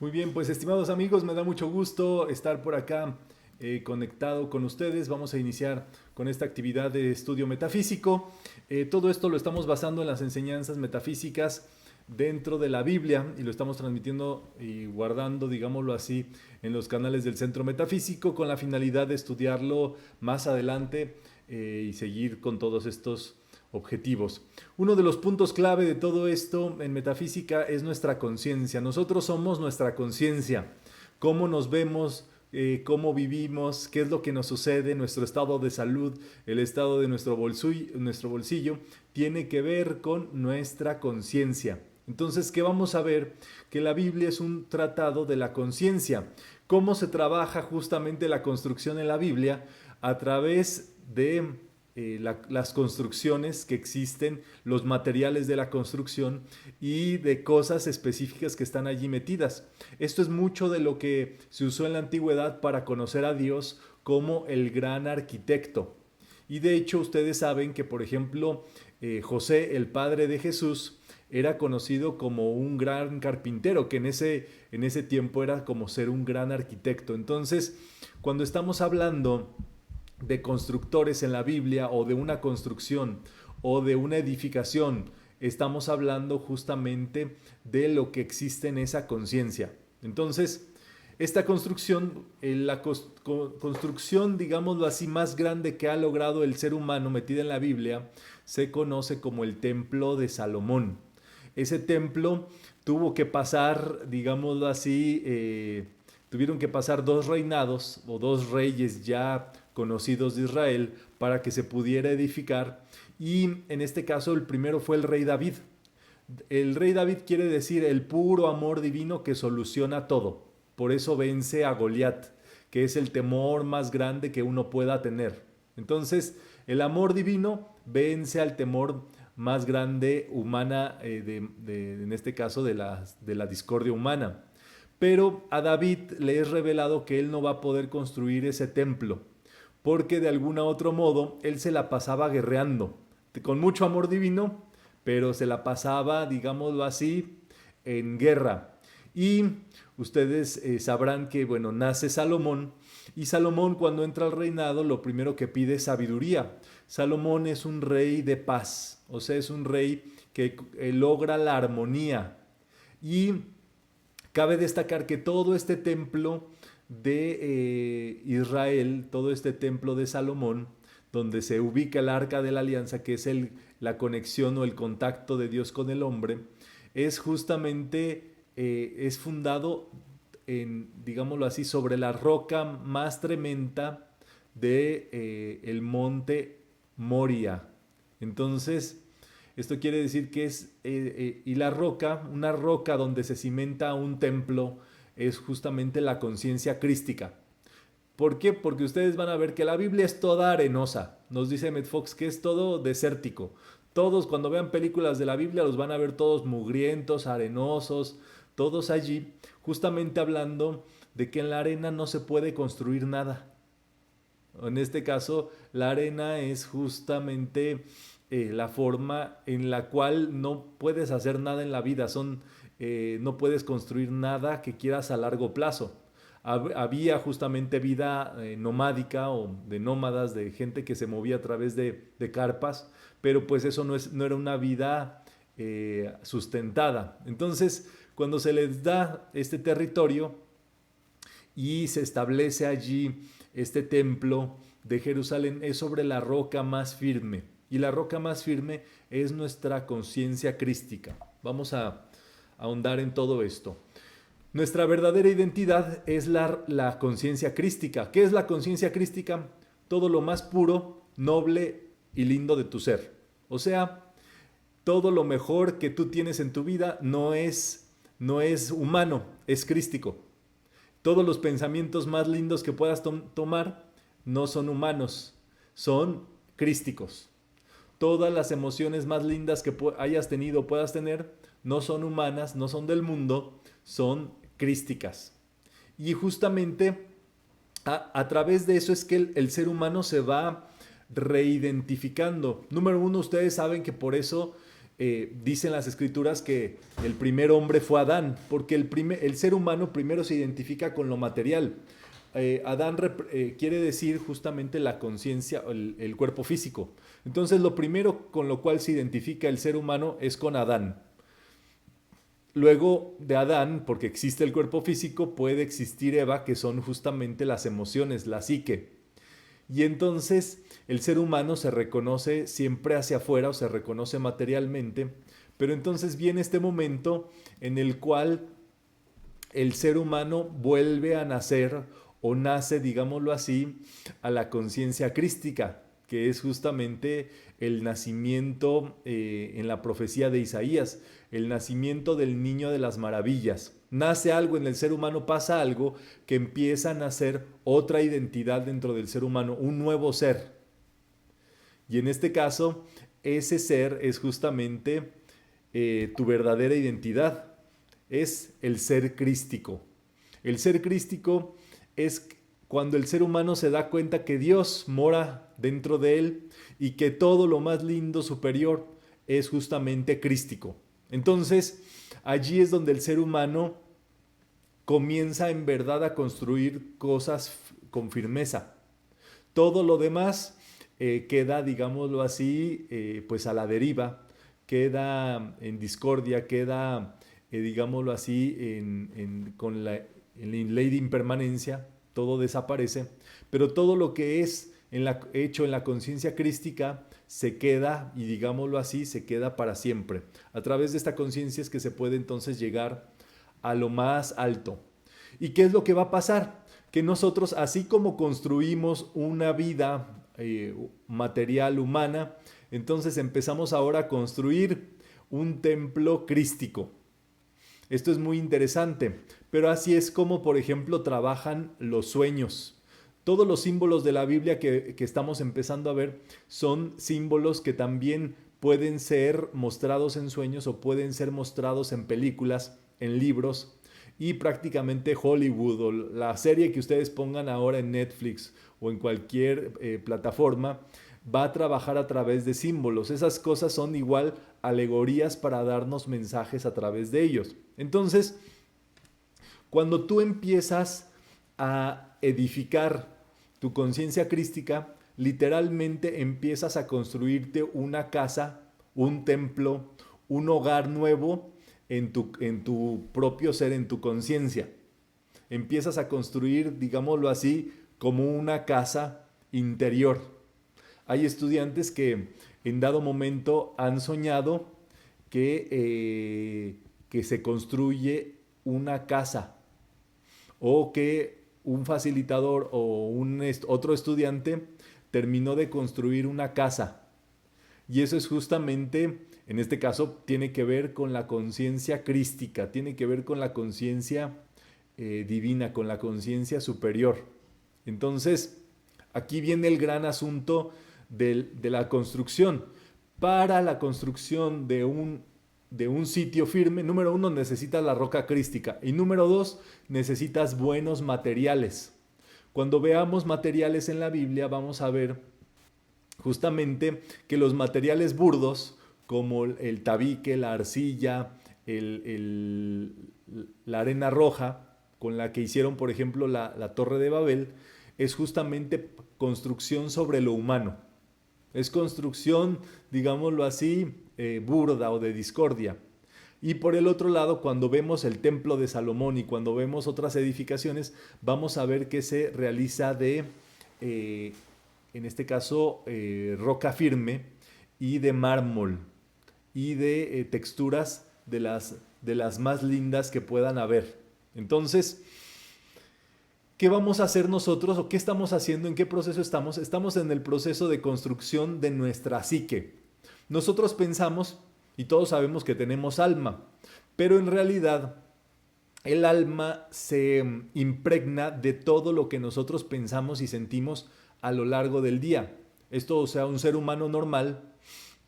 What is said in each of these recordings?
Muy bien, pues estimados amigos, me da mucho gusto estar por acá conectado con ustedes. Vamos a iniciar con esta actividad de estudio metafísico. Todo esto lo estamos basando en las enseñanzas metafísicas dentro de la Biblia y lo estamos transmitiendo y guardando, digámoslo así, en los canales del Centro Metafísico con la finalidad de estudiarlo más adelante y seguir con todos estos objetivos. Uno de los puntos clave de todo esto en metafísica es nuestra conciencia. Nosotros somos nuestra conciencia. Cómo nos vemos, cómo vivimos, qué es lo que nos sucede, nuestro estado de salud, el estado de nuestro bolsillo, tiene que ver con nuestra conciencia. Entonces, ¿qué vamos a ver? Que la Biblia es un tratado de la conciencia. ¿Cómo se trabaja justamente la construcción en la Biblia? A través de las construcciones que existen, los materiales de la construcción y de cosas específicas que están allí metidas. Esto es mucho de lo que se usó en la antigüedad para conocer a Dios como el gran arquitecto. Y de hecho ustedes saben que, por ejemplo, José, el padre de Jesús, era conocido como un gran carpintero, que en ese tiempo era como ser un gran arquitecto. Entonces, cuando estamos hablando de constructores en la Biblia o de una construcción o de una edificación, estamos hablando justamente de lo que existe en esa conciencia. Entonces, esta construcción, construcción, digámoslo así, más grande que ha logrado el ser humano metida en la Biblia, se conoce como el Templo de Salomón. Ese templo tuvo que pasar, digámoslo así, tuvieron que pasar 2 reinados o 2 reyes ya conocidos de Israel para que se pudiera edificar, y en este caso el primero fue el rey David. El rey David quiere decir el puro amor divino que soluciona todo. por eso vence a Goliat, que es el temor más grande que uno pueda tener. Entonces, el amor divino vence al temor más grande humana, en este caso de la discordia humana. Pero a David le es revelado que él no va a poder construir ese templo, porque de algún otro modo él se la pasaba guerreando, con mucho amor divino, pero se la pasaba, digámoslo así, en guerra. Y ustedes sabrán que, bueno, nace Salomón, y Salomón cuando entra al reinado lo primero que pide es sabiduría. Salomón es un rey de paz, o sea, es un rey que logra la armonía. Y cabe destacar que todo este templo de Israel, todo este templo de Salomón, donde se ubica el arca de la alianza, que es la conexión o el contacto de Dios con el hombre, es justamente, es fundado digámoslo así, sobre la roca más tremenda de el monte Moria. Entonces, esto quiere decir que y la roca, una roca donde se cimenta un templo, es justamente la conciencia crística. ¿Por qué? Porque ustedes van a ver que la Biblia es toda arenosa. Nos dice Emmett Fox que es todo desértico. Todos cuando vean películas de la Biblia los van a ver todos mugrientos, arenosos, todos allí, justamente hablando de que en la arena no se puede construir nada. En este caso, la arena es justamente la forma en la cual no puedes hacer nada en la vida. No puedes construir nada que quieras a largo plazo. Había justamente vida nomádica o de nómadas, de gente que se movía a través de carpas, pero pues eso no era una vida sustentada. Entonces, cuando se les da este territorio y se establece allí este templo de Jerusalén, es sobre la roca más firme. Y la roca más firme es nuestra conciencia crística. Vamos a ahondar en todo esto. Nuestra verdadera identidad es la conciencia crística. ¿Qué es la conciencia crística? Todo lo más puro, noble y lindo de tu ser. O sea, todo lo mejor que tú tienes en tu vida no es humano, es crístico. Todos los pensamientos más lindos que puedas tomar no son humanos, son crísticos. Todas las emociones más lindas que hayas tenido o puedas tener no son humanas, no son del mundo, son crísticas. Y justamente a través de eso es que el ser humano se va reidentificando. Número uno, ustedes saben que por eso dicen las escrituras que el primer hombre fue Adán, porque el ser humano primero se identifica con lo material. Adán quiere decir justamente la conciencia, el cuerpo físico. Entonces lo primero con lo cual se identifica el ser humano es con Adán. Luego de Adán, porque existe el cuerpo físico, puede existir Eva, que son justamente las emociones, la psique. Y entonces el ser humano se reconoce siempre hacia afuera o se reconoce materialmente, pero entonces viene este momento en el cual el ser humano vuelve a nacer o nace, digámoslo así, a la conciencia crística, que es justamente el nacimiento en la profecía de Isaías, el nacimiento del niño de las maravillas. Nace algo en el ser humano, pasa algo que empieza a nacer otra identidad dentro del ser humano, un nuevo ser. Y en este caso, ese ser es justamente tu verdadera identidad, es el ser crístico. El ser crístico es cuando el ser humano se da cuenta que Dios mora dentro de él y que todo lo más lindo, superior, es justamente crístico. Entonces, allí es donde el ser humano comienza en verdad a construir cosas con firmeza. Todo lo demás queda, digámoslo así, pues a la deriva, queda en discordia, queda, digámoslo así, con en ley de impermanencia, todo desaparece, pero todo lo que es hecho en la conciencia crística se queda, y digámoslo así, se queda para siempre. A través de esta conciencia es que se puede entonces llegar a lo más alto. ¿Y qué es lo que va a pasar? Que nosotros, así como construimos una vida material humana, entonces empezamos ahora a construir un templo crístico. Esto es muy interesante, pero así es como, por ejemplo, trabajan los sueños. Todos los símbolos de la Biblia que estamos empezando a ver son símbolos que también pueden ser mostrados en sueños o pueden ser mostrados en películas, en libros, y prácticamente Hollywood o la serie que ustedes pongan ahora en Netflix o en cualquier plataforma va a trabajar a través de símbolos. Esas cosas son igual alegorías para darnos mensajes a través de ellos. Entonces, cuando tú empiezas a edificar tu conciencia crística, literalmente empiezas a construirte una casa, un templo, un hogar nuevo en tu propio ser, en tu conciencia. Empiezas a construir, digámoslo así, como una casa interior. Hay estudiantes que en dado momento han soñado que se construye una casa o que un facilitador o otro estudiante terminó de construir una casa. Y eso es justamente, en este caso, tiene que ver con la conciencia crística, tiene que ver con la conciencia divina, con la conciencia superior. Entonces, aquí viene el gran asunto de la construcción. Para la construcción de un sitio firme, número uno, necesitas la roca crística y número dos, necesitas buenos materiales. Cuando veamos materiales en la Biblia, vamos a ver justamente que los materiales burdos, como el tabique, la arcilla, la arena roja, con la que hicieron, por ejemplo, la Torre de Babel, es justamente construcción sobre lo humano. Es construcción, digámoslo así, burda o de discordia. Y por el otro lado, cuando vemos el templo de Salomón y cuando vemos otras edificaciones, vamos a ver que se realiza de, en este caso, roca firme y de mármol y de texturas de las más lindas que puedan haber. Entonces, ¿qué vamos a hacer nosotros o qué estamos haciendo? ¿En qué proceso estamos? Estamos en el proceso de construcción de nuestra psique. Nosotros pensamos y todos sabemos que tenemos alma, pero en realidad el alma se impregna de todo lo que nosotros pensamos y sentimos a lo largo del día. Esto, o sea, un ser humano normal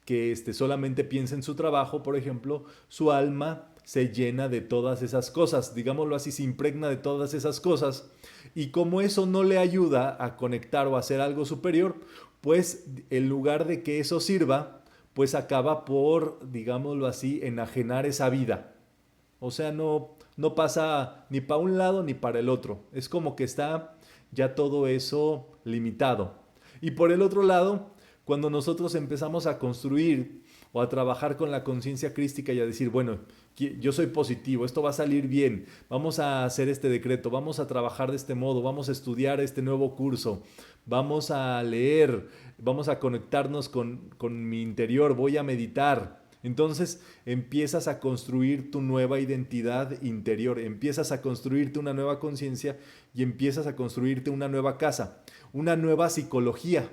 que solamente piensa en su trabajo, por ejemplo, su alma se llena de todas esas cosas, digámoslo así, se impregna de todas esas cosas. Y como eso no le ayuda a conectar o a hacer algo superior, pues en lugar de que eso sirva, pues acaba por, digámoslo así, enajenar esa vida. O sea, no pasa ni para un lado ni para el otro. Es como que está ya todo eso limitado. Y por el otro lado, cuando nosotros empezamos a construir o a trabajar con la conciencia crística y a decir, bueno, yo soy positivo, esto va a salir bien, vamos a hacer este decreto, vamos a trabajar de este modo, vamos a estudiar este nuevo curso, vamos a leer, vamos a conectarnos con mi interior, voy a meditar. Entonces empiezas a construir tu nueva identidad interior, empiezas a construirte una nueva conciencia y empiezas a construirte una nueva casa, una nueva psicología.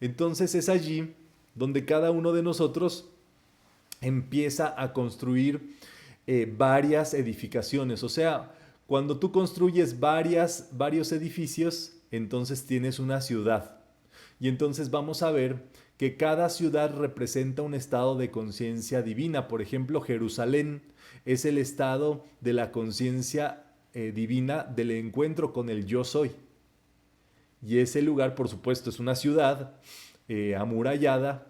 Entonces es allí donde cada uno de nosotros empieza a construir varias edificaciones. O sea, cuando tú construyes varios edificios, entonces tienes una ciudad. Y entonces vamos a ver que cada ciudad representa un estado de conciencia divina. Por ejemplo, Jerusalén es el estado de la conciencia divina del encuentro con el yo soy. Y ese lugar, por supuesto, es una ciudad amurallada,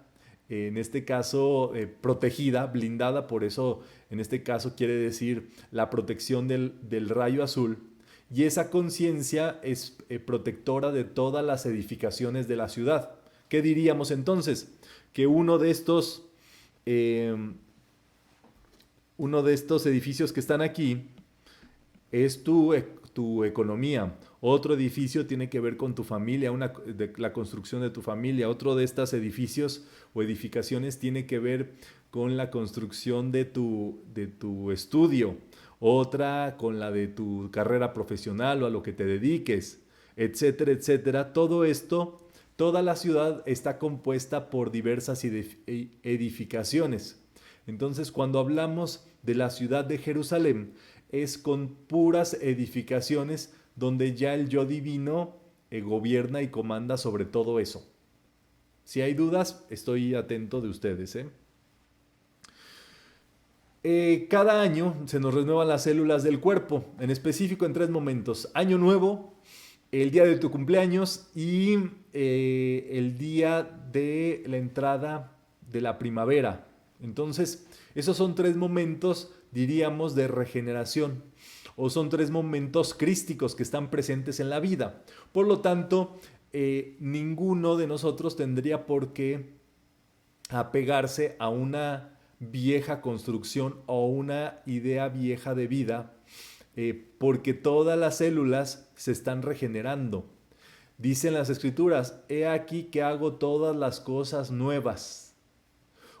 en este caso protegida, blindada, por eso en este caso quiere decir la protección del rayo azul. Y esa conciencia es protectora de todas las edificaciones de la ciudad. ¿Qué diríamos entonces? Que uno de estos edificios que están aquí es tu economía. Otro edificio tiene que ver con tu familia, la construcción de tu familia. Otro de estos edificios o edificaciones tiene que ver con la construcción de tu estudio. Otra con la de tu carrera profesional o a lo que te dediques, etcétera, etcétera. Todo esto, toda la ciudad está compuesta por diversas edificaciones. Entonces, cuando hablamos de la ciudad de Jerusalén, es con puras edificaciones donde ya el yo divino gobierna y comanda sobre todo eso. Si hay dudas, estoy atento de ustedes, ¿eh? Cada año se nos renuevan las células del cuerpo, en específico en 3 momentos. Año nuevo, el día de tu cumpleaños y el día de la entrada de la primavera. Entonces, esos son 3 momentos, diríamos, de regeneración. O son 3 momentos crísticos que están presentes en la vida. Por lo tanto, ninguno de nosotros tendría por qué apegarse a una vieja construcción o una idea vieja de vida, porque todas las células se están regenerando. Dicen las escrituras, he aquí que hago todas las cosas nuevas.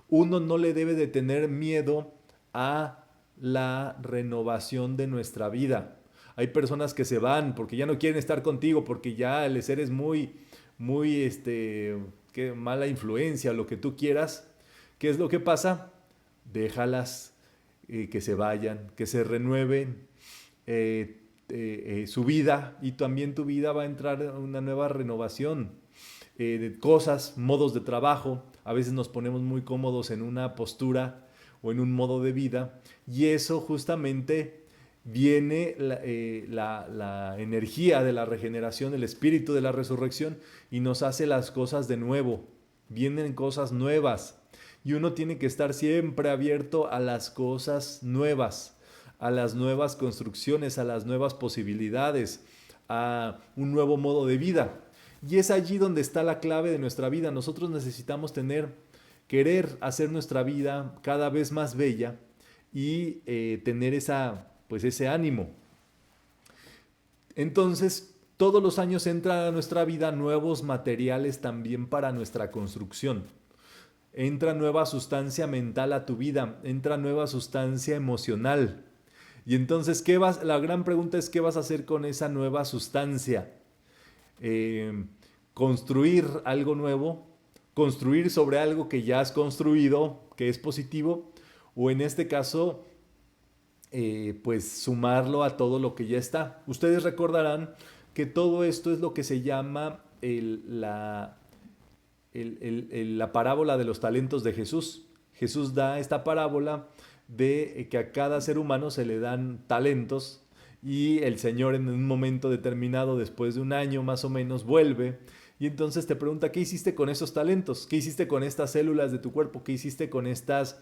Uno no le debe de tener miedo a la renovación de nuestra vida. Hay personas que se van porque ya no quieren estar contigo, porque ya les eres muy, qué mala influencia, lo que tú quieras. ¿Qué es lo que pasa? Déjalas que se vayan, que se renueven su vida, y también tu vida va a entrar en una nueva renovación de cosas, modos de trabajo. A veces nos ponemos muy cómodos en una postura o en un modo de vida, y eso justamente viene la energía de la regeneración, el espíritu de la resurrección, y nos hace las cosas de nuevo. Vienen cosas nuevas y uno tiene que estar siempre abierto a las cosas nuevas, a las nuevas construcciones, a las nuevas posibilidades, a un nuevo modo de vida. Y es allí donde está la clave de nuestra vida. Nosotros necesitamos querer hacer nuestra vida cada vez más bella y tener ese ánimo. Entonces, todos los años entran a nuestra vida nuevos materiales también para nuestra construcción. Entra nueva sustancia mental a tu vida, entra nueva sustancia emocional. Y entonces, la gran pregunta es, ¿qué vas a hacer con esa nueva sustancia? Construir algo nuevo, construir sobre algo que ya has construido, que es positivo, o en este caso, pues sumarlo a todo lo que ya está. Ustedes recordarán que todo esto es lo que se llama la parábola de los talentos de Jesús. Jesús da esta parábola de que a cada ser humano se le dan talentos, y el Señor en un momento determinado, después de un año más o menos, vuelve y entonces te pregunta, ¿qué hiciste con esos talentos? ¿Qué hiciste con estas células de tu cuerpo? ¿Qué hiciste con esta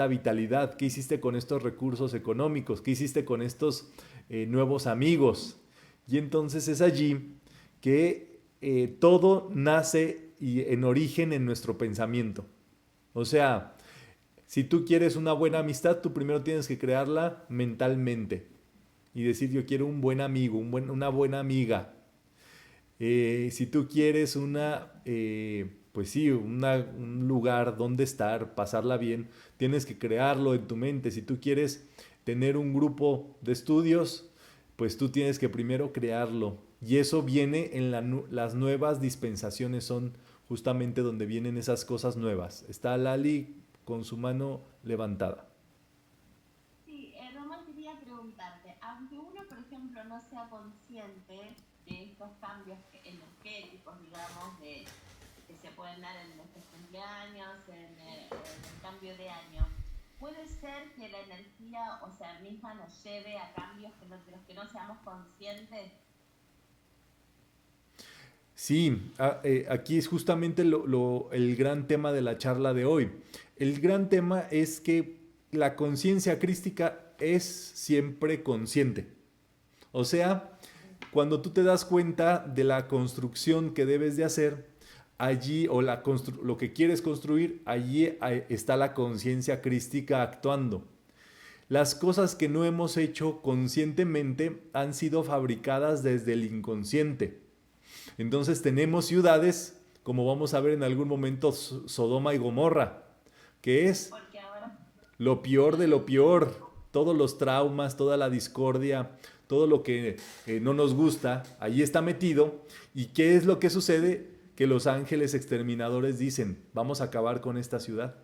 vitalidad? ¿Qué hiciste con estos recursos económicos? ¿Qué hiciste con estos nuevos amigos? Y entonces es allí que todo nace en origen en nuestro pensamiento. O sea, si tú quieres una buena amistad, tú primero tienes que crearla mentalmente y decir, yo quiero un buen amigo, una buena amiga. Si tú quieres un lugar donde estar, pasarla bien, tienes que crearlo en tu mente. Si tú quieres tener un grupo de estudios, pues tú tienes que primero crearlo. Y eso viene en las nuevas dispensaciones, son justamente donde vienen esas cosas nuevas. Está Lali con su mano levantada. Sí, Román, quería preguntarte, aunque uno, por ejemplo, no sea consciente de estos cambios energéticos, digamos, que se pueden dar en nuestros cumpleaños, en el cambio de año, puede ser que la energía, o sea, misma nos lleve a cambios de los que no seamos conscientes. Sí, aquí es justamente el gran tema de la charla de hoy. El gran tema es que la conciencia crística es siempre consciente. O sea, cuando tú te das cuenta de la construcción que debes de hacer, allí, o lo que quieres construir, allí está la conciencia crística actuando. Las cosas que no hemos hecho conscientemente han sido fabricadas desde el inconsciente. Entonces tenemos ciudades, como vamos a ver en algún momento, Sodoma y Gomorra, que es Porque ahora, lo peor de lo peor. Todos los traumas, toda la discordia, todo lo que no nos gusta, ahí está metido. ¿Y qué es lo que sucede? Que los ángeles exterminadores dicen, vamos a acabar con esta ciudad.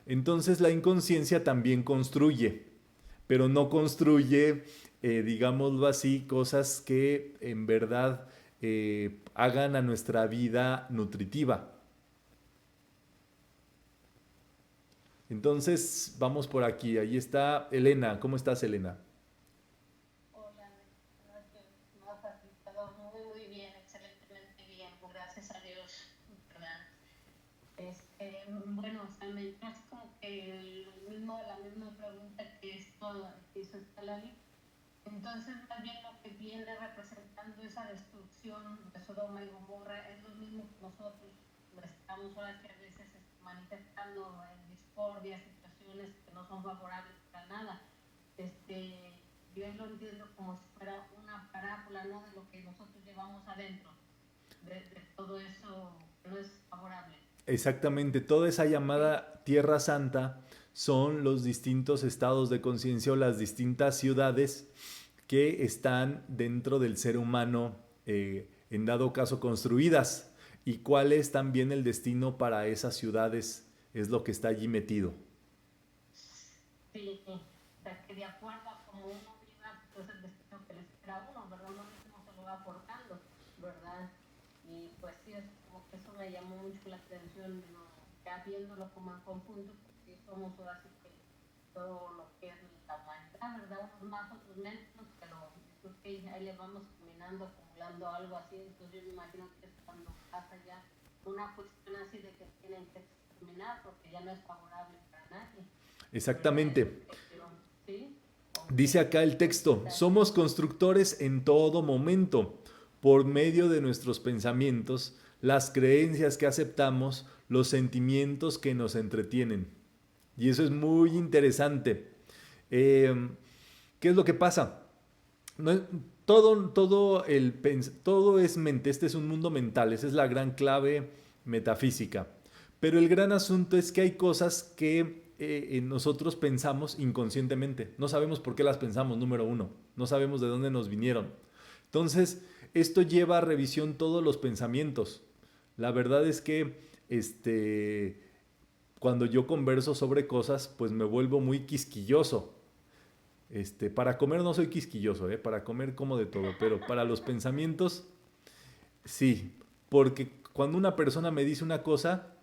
Entonces la inconsciencia también construye, pero no construye, digámoslo así, cosas que en verdad hagan a nuestra vida nutritiva. Entonces, vamos por aquí. Ahí está Elena. ¿Cómo estás, Elena? Hola, gracias. Me has asistado muy bien, excelentemente bien, gracias a Dios, ¿verdad? Bueno, o sea, me es como que la misma pregunta que hizo esta Lali. Entonces, más bien lo que viene representando esa destrucción de Sodoma y Gomorra es lo mismo que nosotros estamos ahora que a veces manifestando en discordia, situaciones que no son favorables para nada. Yo lo entiendo como si fuera una parábola, ¿no? De lo que nosotros llevamos adentro, de todo eso que no es favorable. Exactamente, toda esa ¿Sí? llamada Tierra Santa son los distintos estados de conciencia o las distintas ciudades que están dentro del ser humano, en dado caso construidas, y cuál es también el destino para esas ciudades, es lo que está allí metido. Sí, o sea, que de acuerdo a como uno viva, pues el destino que le espera a uno, ¿verdad? Uno mismo se lo va aportando, ¿verdad? Y pues sí, es como que eso me llamó mucho la atención, ¿no? Ya viéndolo como en conjunto, porque somos ahora sí que todo lo que es la humanidad, ¿verdad? Unos más, otros menos, pero creo que ahí le vamos combinando, acumulando algo así, entonces yo me imagino que es cuando pasa ya una cuestión así de que tienen que terminar porque ya no es favorable para nadie. ¿Verdad? Exactamente. ¿Sí? Ok. Dice acá el texto, Está bien. somos constructores en todo momento, por medio de nuestros pensamientos, las creencias que aceptamos, los sentimientos que nos entretienen. Y eso es muy interesante. Eh, ¿Qué es lo que pasa? No, todo es mente, este es un mundo mental, esa es la gran clave metafísica. Pero el gran asunto es que hay cosas que nosotros pensamos inconscientemente. No sabemos por qué las pensamos, número uno. No sabemos de dónde nos vinieron. Entonces, esto lleva a revisión todos los pensamientos. La verdad es que cuando yo converso sobre cosas, pues me vuelvo muy quisquilloso. Para comer no soy quisquilloso, para comer como de todo, pero para los pensamientos sí, porque cuando una persona me dice una cosa,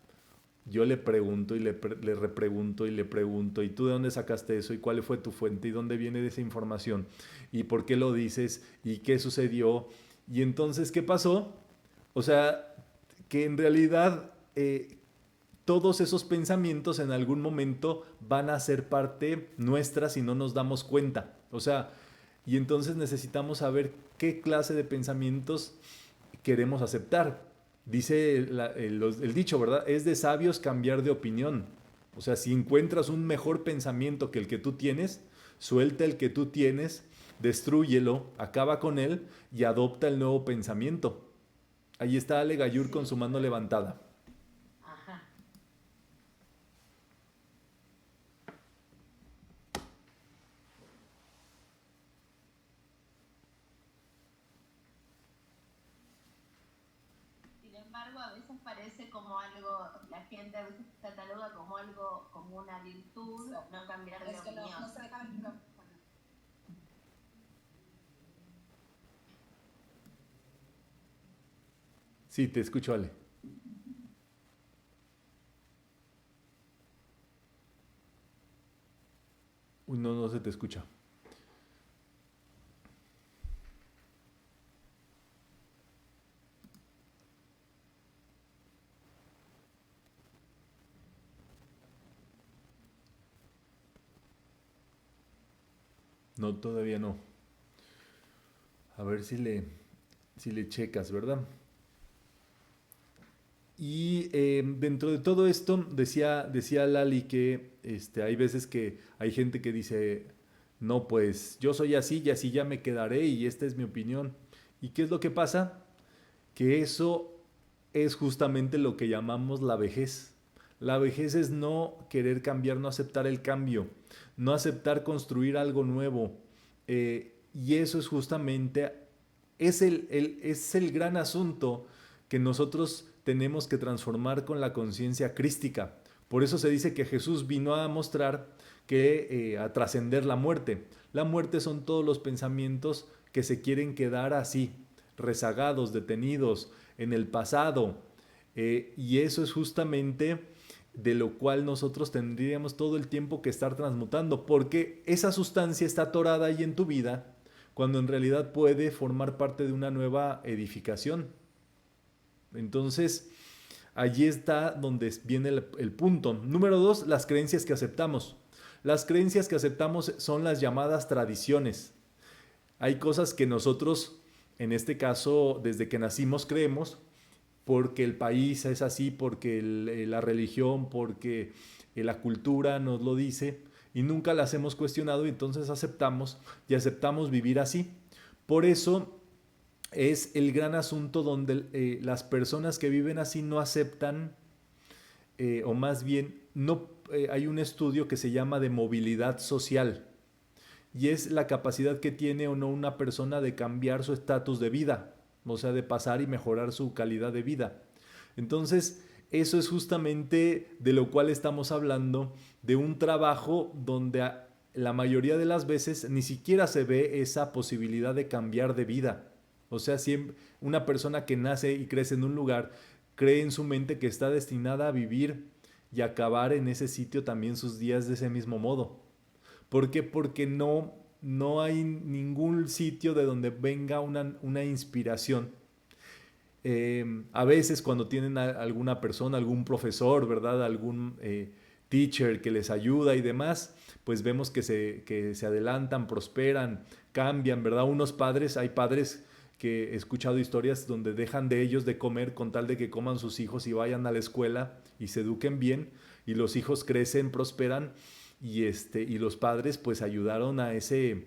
yo le pregunto y le repregunto y le pregunto, ¿y tú de dónde sacaste eso? ¿Y cuál fue tu fuente? ¿Y dónde viene esa información? ¿Y por qué lo dices? ¿Y qué sucedió? Y entonces, ¿qué pasó? O sea, que en realidad todos esos pensamientos en algún momento van a ser parte nuestra si no nos damos cuenta. O sea, y entonces necesitamos saber qué clase de pensamientos queremos aceptar. Dice el dicho, ¿verdad? Es de sabios cambiar de opinión. O sea, si encuentras un mejor pensamiento que el que tú tienes, suelta el que tú tienes, destrúyelo, acaba con él y adopta el nuevo pensamiento. Ahí está Ale Gayur con Sí, su mano levantada. ajá. Sin embargo, a veces parece como algo, la gente a veces cataloga como algo, como una virtud, no cambiar de opinión. No se deja el micrófono. Sí, te escucho, Ale. Uy, no, no se te escucha. No, todavía no. A ver si le checas, ¿verdad? Y dentro de todo esto, decía Lali que hay veces que hay gente que dice, no, pues yo soy así y así ya me quedaré y esta es mi opinión. ¿Y qué es lo que pasa? Que eso es justamente lo que llamamos la vejez. La vejez es no querer cambiar, no aceptar el cambio, no aceptar construir algo nuevo. Y eso es justamente, es el gran asunto que nosotros tenemos que transformar con la conciencia crística. Por eso se dice que Jesús vino a mostrar que a trascender la muerte. La muerte son todos los pensamientos que se quieren quedar así, rezagados, detenidos en el pasado. Y eso es justamente de lo cual nosotros tendríamos todo el tiempo que estar transmutando, porque esa sustancia está atorada ahí en tu vida, cuando en realidad puede formar parte de una nueva edificación. Entonces, allí está donde viene el punto. Número 2, las creencias que aceptamos. Las creencias que aceptamos son las llamadas tradiciones. Hay cosas que nosotros, en este caso, desde que nacimos creemos, porque el país es así, porque la religión, porque la cultura nos lo dice, y nunca las hemos cuestionado, y entonces aceptamos vivir así. Por eso es el gran asunto donde las personas que viven así no aceptan, o más bien no hay un estudio que se llama de movilidad social, y es la capacidad que tiene o no una persona de cambiar su estatus de vida, o sea, de pasar y mejorar su calidad de vida. Entonces, eso es justamente de lo cual estamos hablando, de un trabajo donde la mayoría de las veces ni siquiera se ve esa posibilidad de cambiar de vida. O sea, siempre una persona que nace y crece en un lugar cree en su mente que está destinada a vivir y acabar en ese sitio también sus días de ese mismo modo. ¿Por qué? Porque no hay ningún sitio de donde venga una inspiración. A veces cuando tienen alguna persona, algún profesor, ¿verdad? Algún teacher que les ayuda y demás, pues vemos que se adelantan, prosperan, cambian, ¿verdad? Hay padres que he escuchado historias donde dejan de ellos de comer con tal de que coman sus hijos y vayan a la escuela y se eduquen bien, y los hijos crecen, prosperan, y los padres pues ayudaron a ese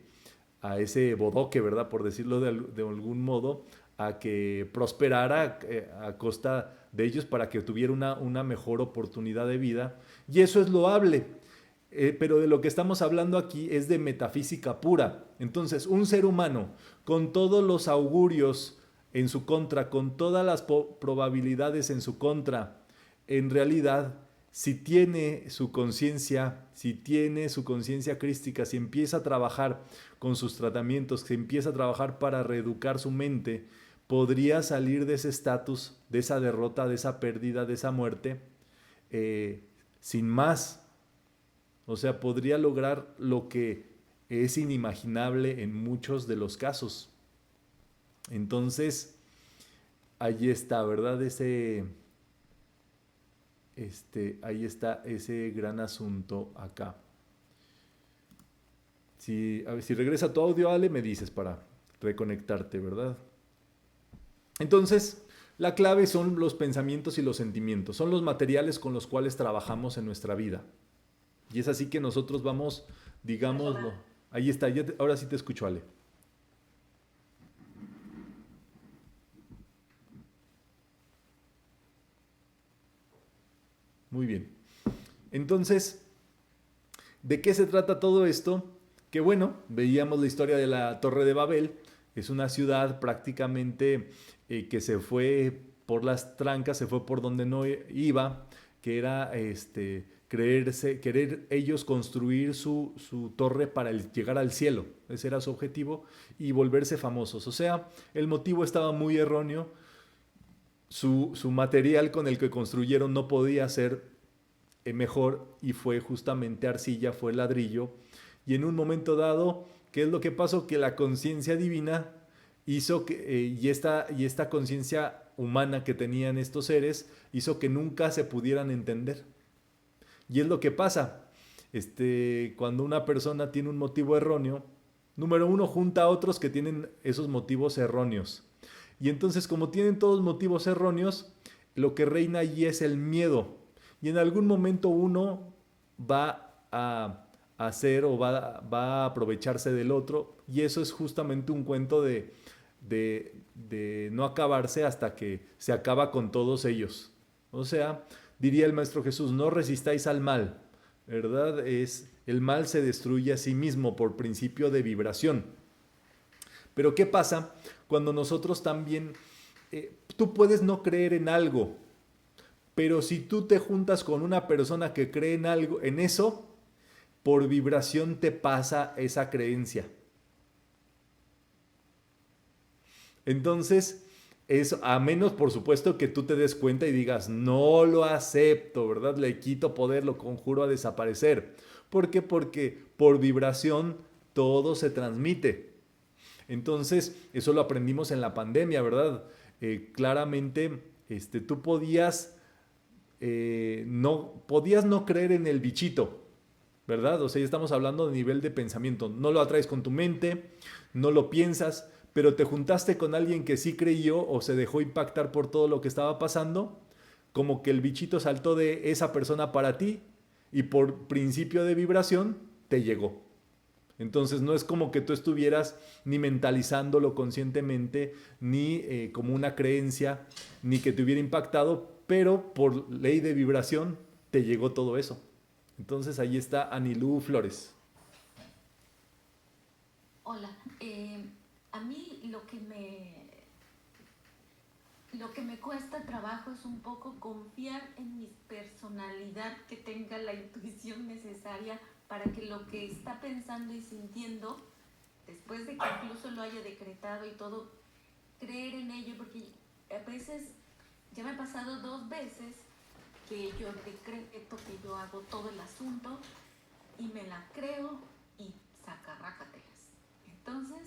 bodoque, ¿verdad? Por decirlo de algún modo, a que prosperara a costa de ellos para que tuviera una mejor oportunidad de vida. Y eso es loable. Pero de lo que estamos hablando aquí es de metafísica pura. Entonces, un ser humano con todos los augurios en su contra, con todas las probabilidades en su contra, en realidad, si tiene su conciencia crística, si empieza a trabajar con sus tratamientos, si empieza a trabajar para reeducar su mente, podría salir de ese estatus, de esa derrota, de esa pérdida, de esa muerte, sin más. O sea, podría lograr lo que es inimaginable en muchos de los casos. Entonces, ahí está, ¿verdad? Ahí está ese gran asunto acá. A ver, si regresa tu audio, Ale, me dices para reconectarte, ¿verdad? Entonces, la clave son los pensamientos y los sentimientos. Son los materiales con los cuales trabajamos en nuestra vida. Y es así que nosotros vamos, digámoslo. Ahí está, ahora sí te escucho, Ale. Muy bien. Entonces, ¿de qué se trata todo esto? Que bueno, veíamos la historia de la Torre de Babel. Es una ciudad prácticamente que se fue por las trancas, se fue por donde no iba, que era querer ellos construir su torre para llegar al cielo. Ese era su objetivo, y volverse famosos. O sea, el motivo estaba muy erróneo. Su material con el que construyeron no podía ser mejor, y fue justamente arcilla, fue ladrillo. Y en un momento dado, ¿qué es lo que pasó? Que la conciencia divina hizo que, y esta conciencia humana que tenían estos seres, hizo que nunca se pudieran entender. Y es lo que pasa, cuando una persona tiene un motivo erróneo, número uno, junta a otros que tienen esos motivos erróneos. Y entonces, como tienen todos motivos erróneos, lo que reina allí es el miedo. Y en algún momento uno va a hacer o va a aprovecharse del otro, y eso es justamente un cuento de no acabarse hasta que se acaba con todos ellos. O sea, diría el Maestro Jesús, no resistáis al mal, ¿verdad? El mal se destruye a sí mismo por principio de vibración. Pero ¿qué pasa cuando nosotros también, tú puedes no creer en algo, Pero si tú te juntas con una persona que cree en algo, en eso, por vibración te pasa esa creencia. Entonces, eso, a menos por supuesto que tú te des cuenta y digas, no lo acepto, ¿verdad? Le quito poder, lo conjuro a desaparecer. ¿Por qué? Porque por vibración todo se transmite. Entonces, eso lo aprendimos en la pandemia, ¿verdad? Claramente, tú podías no creer en el bichito, ¿verdad? O sea, ya estamos hablando de nivel de pensamiento. No lo atraes con tu mente, no lo piensas, pero te juntaste con alguien que sí creyó o se dejó impactar por todo lo que estaba pasando, como que el bichito saltó de esa persona para ti y por principio de vibración te llegó. Entonces no es como que tú estuvieras ni mentalizándolo conscientemente, ni como una creencia, ni que te hubiera impactado, pero por ley de vibración te llegó todo eso. Entonces ahí está Anilú Flores. Hola, a mí lo que me cuesta trabajo es un poco confiar en mi personalidad, que tenga la intuición necesaria para que lo que está pensando y sintiendo, después de que incluso lo haya decretado y todo, creer en ello, porque a veces, ya me ha pasado 2 veces que yo decreto que yo hago todo el asunto y me la creo y sacarrácatelas. Entonces,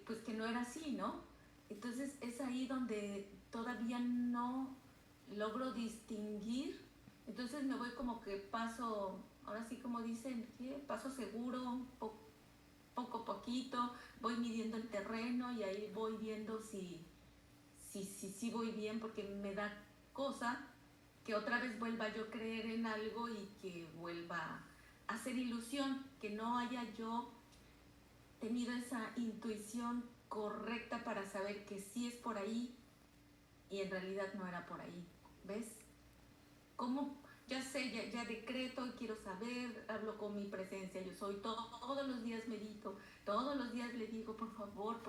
pues que no era así, ¿no? Entonces es ahí donde todavía no logro distinguir. Entonces me voy como que paso, ahora sí como dicen, ¿qué? Paso seguro, poco a poquito, voy midiendo el terreno y ahí voy viendo si voy bien, porque me da cosa que otra vez vuelva yo a creer en algo y que vuelva a hacer ilusión, que no haya yo tenido esa intuición correcta para saber que sí es por ahí y en realidad no era por ahí. ¿Ves? ¿Cómo? Ya sé, ya decreto y quiero saber, hablo con mi presencia, yo soy todos los días medito, todos los días le digo, por favor,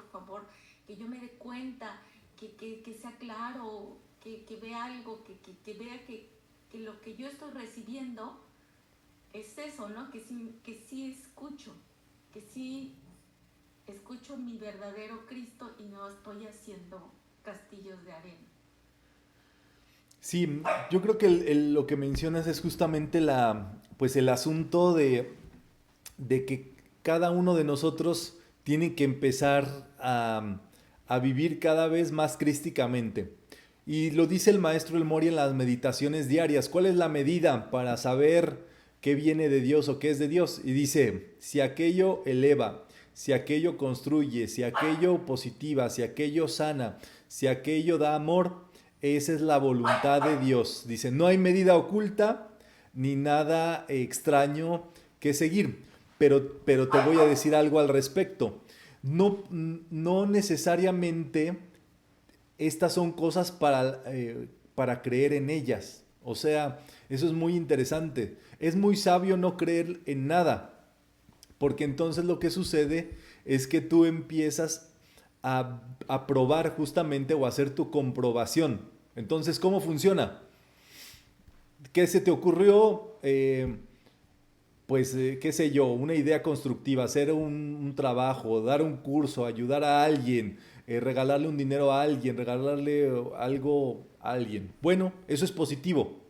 que yo me dé cuenta, que sea claro, que vea algo, que vea que lo que yo estoy recibiendo es eso, ¿no? Que sí escucho, que sí escucho mi verdadero Cristo y no estoy haciendo castillos de arena. Sí, yo creo que lo que mencionas es justamente pues el asunto de que cada uno de nosotros tiene que empezar a vivir cada vez más crísticamente. Y lo dice el maestro El Mori en las meditaciones diarias. ¿Cuál es la medida para saber qué viene de Dios o qué es de Dios? Y dice, si aquello eleva, si aquello construye, si aquello positiva, si aquello sana, si aquello da amor, esa es la voluntad de Dios. Dice, no hay medida oculta ni nada extraño que seguir. Pero te voy a decir algo al respecto. No necesariamente estas son cosas para creer en ellas. O sea, eso es muy interesante. Es muy sabio no creer en nada, porque entonces lo que sucede es que tú empiezas a probar justamente o a hacer tu comprobación. Entonces, ¿cómo funciona? ¿Qué se te ocurrió? Qué sé yo, una idea constructiva, hacer un trabajo, dar un curso, ayudar a alguien, regalarle un dinero a alguien, regalarle algo a alguien. Bueno, eso es positivo.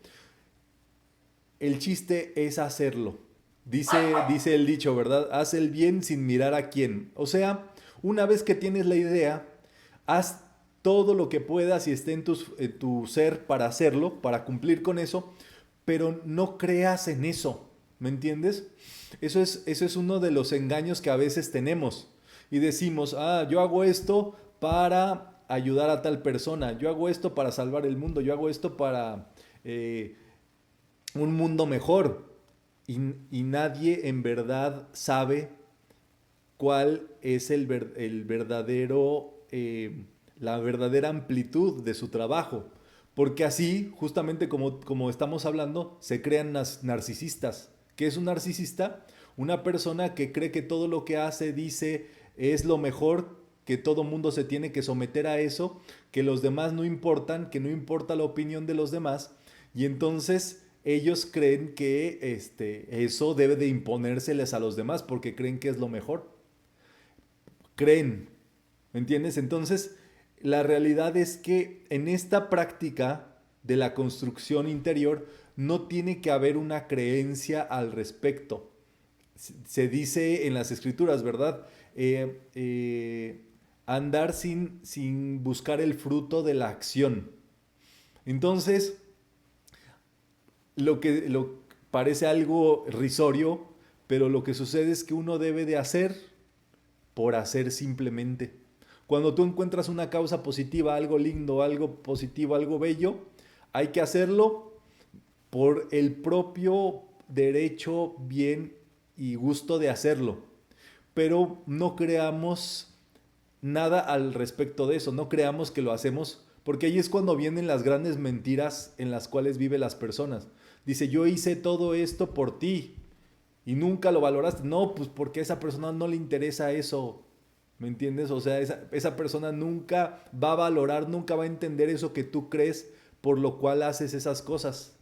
El chiste es hacerlo. Dice el dicho, ¿verdad? Haz el bien sin mirar a quién. O sea, una vez que tienes la idea, haz todo lo que puedas y esté en tu ser para hacerlo, para cumplir con eso, pero no creas en eso. ¿Me entiendes? Eso es uno de los engaños que a veces tenemos. Y decimos, yo hago esto para ayudar a tal persona, yo hago esto para salvar el mundo, yo hago esto para un mundo mejor. Y nadie en verdad sabe cuál es el verdadero, la verdadera amplitud de su trabajo. Porque así, justamente como estamos hablando, se crean narcisistas. ¿Qué es un narcisista? Una persona que cree que todo lo que hace, dice, es lo mejor que todo mundo se tiene que someter a eso, que los demás no importan, que no importa la opinión de los demás, y entonces ellos creen que eso debe de imponérseles a los demás porque creen que es lo mejor. Creen, ¿me entiendes? Entonces, la realidad es que en esta práctica de la construcción interior no tiene que haber una creencia al respecto. Se dice en las escrituras, ¿verdad? Andar sin buscar el fruto de la acción. Entonces, lo parece algo risorio, pero lo que sucede es que uno debe de hacer por hacer simplemente. Cuando tú encuentras una causa positiva, algo lindo, algo positivo, algo bello, hay que hacerlo por el propio derecho, bien y gusto de hacerlo. Pero no creamos nada al respecto de eso, no creamos que lo hacemos, porque ahí es cuando vienen las grandes mentiras en las cuales viven las personas. Dice, yo hice todo esto por ti y nunca lo valoraste. No, pues porque a esa persona no le interesa eso, ¿me entiendes? O sea, esa persona nunca va a valorar, nunca va a entender eso que tú crees por lo cual haces esas cosas.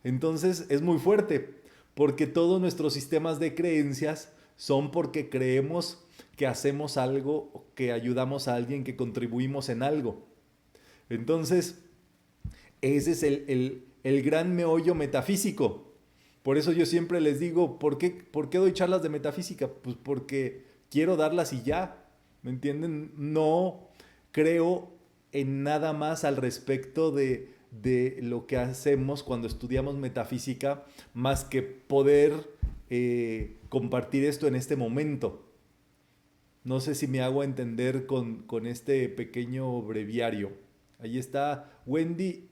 Entonces es muy fuerte, porque todos nuestros sistemas de creencias son porque creemos que hacemos algo, que ayudamos a alguien, que contribuimos en algo. Entonces, ese es el gran meollo metafísico. Por eso yo siempre les digo, ¿por qué doy charlas de metafísica? Pues porque quiero darlas y ya, ¿me entienden? No creo en nada más al respecto de lo que hacemos cuando estudiamos metafísica, más que poder compartir esto en este momento. No sé si me hago entender con este pequeño breviario. Ahí está Wendy,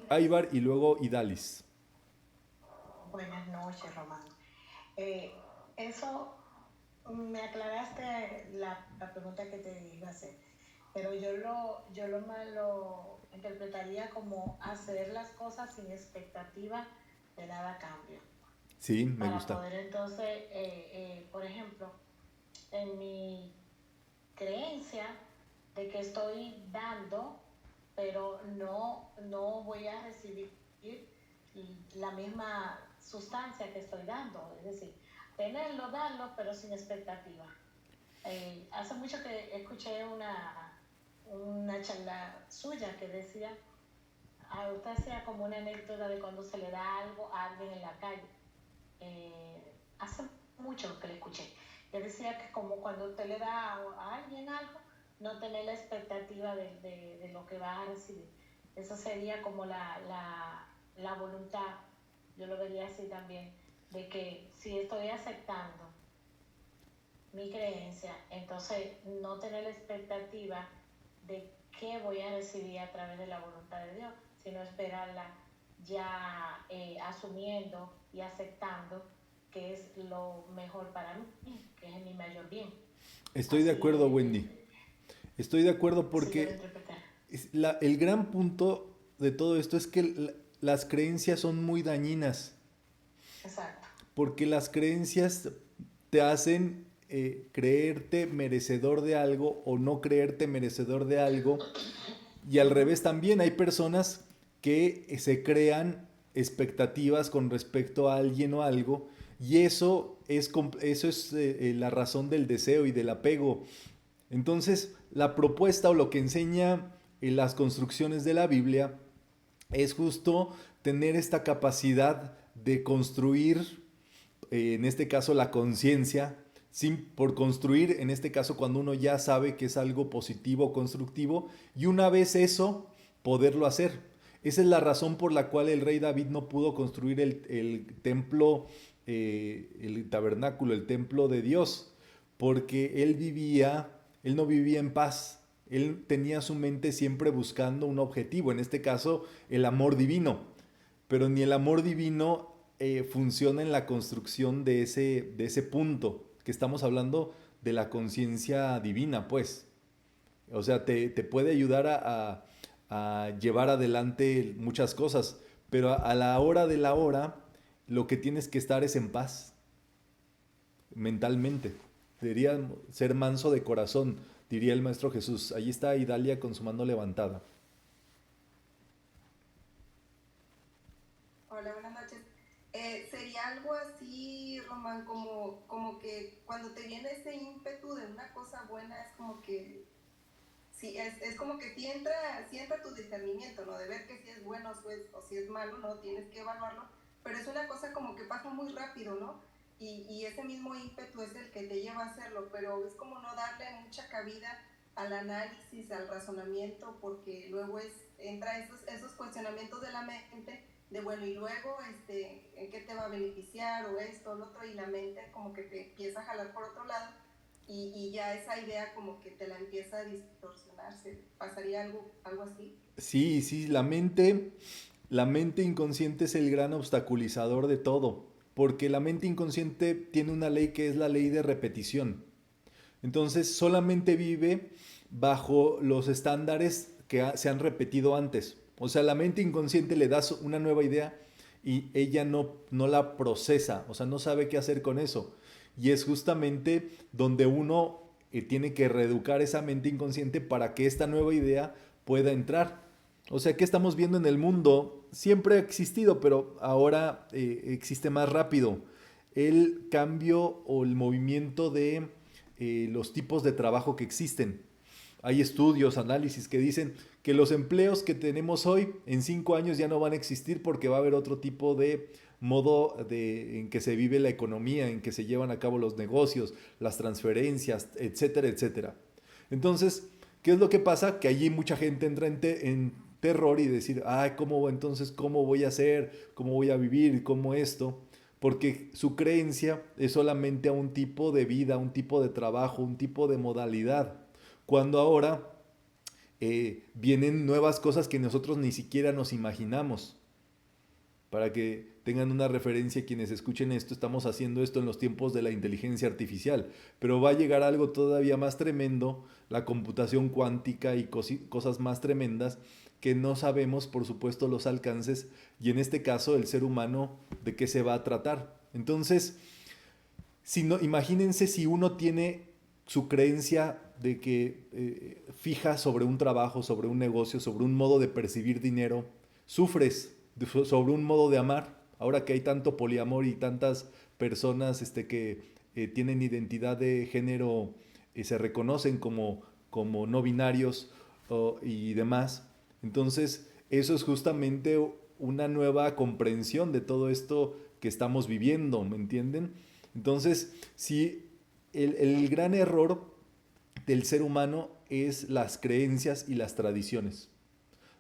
Aybar y luego Idalis. Buenas noches, Román. Eso me aclaraste la pregunta que te iba a hacer, pero yo lo interpretaría como hacer las cosas sin expectativa de nada a cambio. Sí, me gusta. Para poder entonces, por ejemplo, en mi creencia de que estoy dando, pero no voy a recibir la misma sustancia que estoy dando, es decir, tenerlo, darlo, pero sin expectativa. Hace mucho que escuché una charla suya que decía, usted hacía como una anécdota de cuando se le da algo a alguien en la calle. Hace mucho que le escuché, que decía que como cuando usted le da a alguien algo, no tener la expectativa de lo que va a recibir. Eso sería como la voluntad, yo lo vería así también, de que si estoy aceptando mi creencia, entonces no tener la expectativa de qué voy a recibir a través de la voluntad de Dios, sino esperarla ya asumiendo y aceptando que es lo mejor para mí, que es mi mayor bien. Estoy de acuerdo, Wendy. Estoy de acuerdo porque el gran punto de todo esto es que las creencias son muy dañinas. Exacto. Porque las creencias te hacen creerte merecedor de algo o no creerte merecedor de algo. Y al revés también hay personas que se crean expectativas con respecto a alguien o algo, y eso es la razón del deseo y del apego. Entonces, la propuesta o lo que enseña en las construcciones de la Biblia es justo tener esta capacidad de construir, en este caso la conciencia, por construir, en este caso cuando uno ya sabe que es algo positivo, constructivo, y una vez eso, poderlo hacer. Esa es la razón por la cual el rey David no pudo construir el templo, el tabernáculo, el templo de Dios, porque él no vivía en paz. Él tenía su mente siempre buscando un objetivo, en este caso el amor divino, pero ni el amor divino funciona en la construcción de ese punto, que estamos hablando de la conciencia divina, pues. O sea, te puede ayudar a llevar adelante muchas cosas, pero a la hora de la hora, lo que tienes que estar es en paz, mentalmente. Debería ser manso de corazón, diría el Maestro Jesús. Allí está Idalia con su mano levantada. Hola, buenas noches. Sería algo así, Román, como que cuando te viene ese ímpetu de una cosa buena, es como que, sí, es como que sí entra tu discernimiento, ¿no? De ver que si es bueno o si es malo, ¿no? Tienes que evaluarlo, pero es una cosa como que pasa muy rápido, ¿no? Y ese mismo ímpetu es el que te lleva a hacerlo, pero es como no darle mucha cabida al análisis, al razonamiento, porque luego entra esos cuestionamientos de la mente de bueno, y luego en qué te va a beneficiar o esto o lo otro, y la mente como que te empieza a jalar por otro lado y ya esa idea como que te la empieza a distorsionarse. ¿Pasaría algo así? Sí, sí, la mente inconsciente es el gran obstaculizador de todo, porque la mente inconsciente tiene una ley que es la ley de repetición. Entonces solamente vive bajo los estándares que se han repetido antes. O sea, la mente inconsciente le das una nueva idea y ella no la procesa, o sea, no sabe qué hacer con eso. Y es justamente donde uno tiene que reeducar esa mente inconsciente para que esta nueva idea pueda entrar. O sea, que estamos viendo en el mundo, siempre ha existido, pero ahora existe más rápido. El cambio o el movimiento de los tipos de trabajo que existen. Hay estudios, análisis que dicen que los empleos que tenemos hoy en 5 años ya no van a existir porque va a haber otro tipo de modo en que se vive la economía, en que se llevan a cabo los negocios, las transferencias, etcétera, etcétera. Entonces, ¿qué es lo que pasa? Que allí mucha gente entra en terror y decir, ay, ¿cómo voy a hacer? ¿Cómo voy a vivir? ¿Cómo esto? Porque su creencia es solamente a un tipo de vida, un tipo de trabajo, un tipo de modalidad. Cuando ahora vienen nuevas cosas que nosotros ni siquiera nos imaginamos. Para que tengan una referencia quienes escuchen esto, estamos haciendo esto en los tiempos de la inteligencia artificial, pero va a llegar algo todavía más tremendo, la computación cuántica y cosas más tremendas que no sabemos, por supuesto, los alcances y en este caso el ser humano de qué se va a tratar. Entonces, imagínense si uno tiene su creencia de que fija sobre un trabajo, sobre un negocio, sobre un modo de percibir dinero, sufres sobre un modo de amar. Ahora que hay tanto poliamor y tantas personas que tienen identidad de género, se reconocen como no binarios y demás. Entonces, eso es justamente una nueva comprensión de todo esto que estamos viviendo, ¿me entienden? Entonces, si el gran error del ser humano es las creencias y las tradiciones.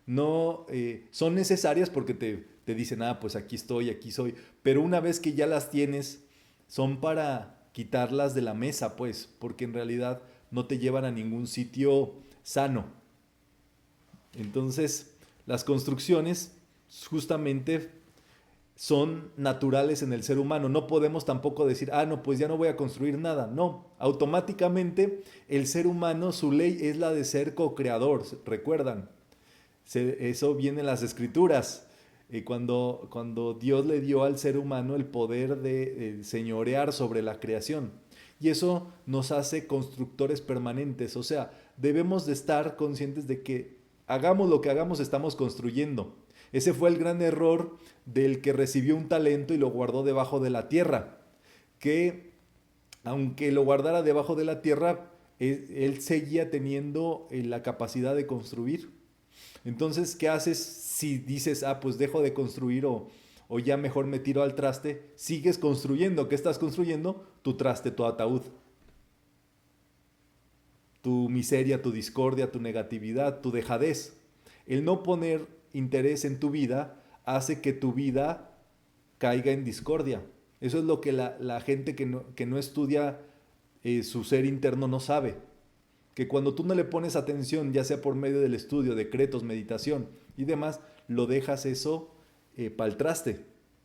No son necesarias porque te dicen, pues aquí estoy, aquí soy, pero una vez que ya las tienes, son para quitarlas de la mesa, pues, porque en realidad no te llevan a ningún sitio sano. Entonces, las construcciones justamente son naturales en el ser humano. No podemos tampoco decir, no, pues ya no voy a construir nada. No, automáticamente el ser humano, su ley es la de ser co-creador, ¿recuerdan? Eso viene en las escrituras. Cuando Dios le dio al ser humano el poder de señorear sobre la creación. Y eso nos hace constructores permanentes. O sea, debemos de estar conscientes de que hagamos lo que hagamos, estamos construyendo. Ese fue el gran error del que recibió un talento y lo guardó debajo de la tierra. Que aunque lo guardara debajo de la tierra, él seguía teniendo la capacidad de construir. Entonces, ¿qué haces si dices, pues dejo de construir o ya mejor me tiro al traste? Sigues construyendo. ¿Qué estás construyendo? Tu traste, tu ataúd. Tu miseria, tu discordia, tu negatividad, tu dejadez. El no poner interés en tu vida hace que tu vida caiga en discordia. Eso es lo que la gente que no estudia su ser interno no sabe. Que cuando tú no le pones atención, ya sea por medio del estudio, decretos, meditación y demás, lo dejas eso para el traste,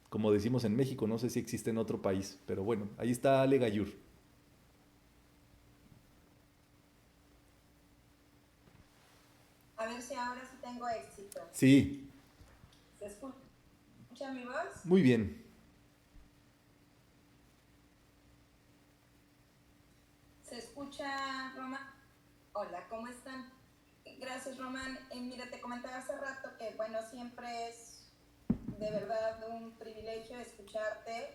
como decimos en México. No sé si existe en otro país, pero bueno, ahí está Ale Gayur. A ver si ahora sí tengo éxito. Sí. ¿Se escucha mi voz? Muy bien. ¿Se escucha, Roma? Hola, ¿cómo están? Gracias, Román. Mira, te comentaba hace rato que, bueno, siempre es de verdad un privilegio escucharte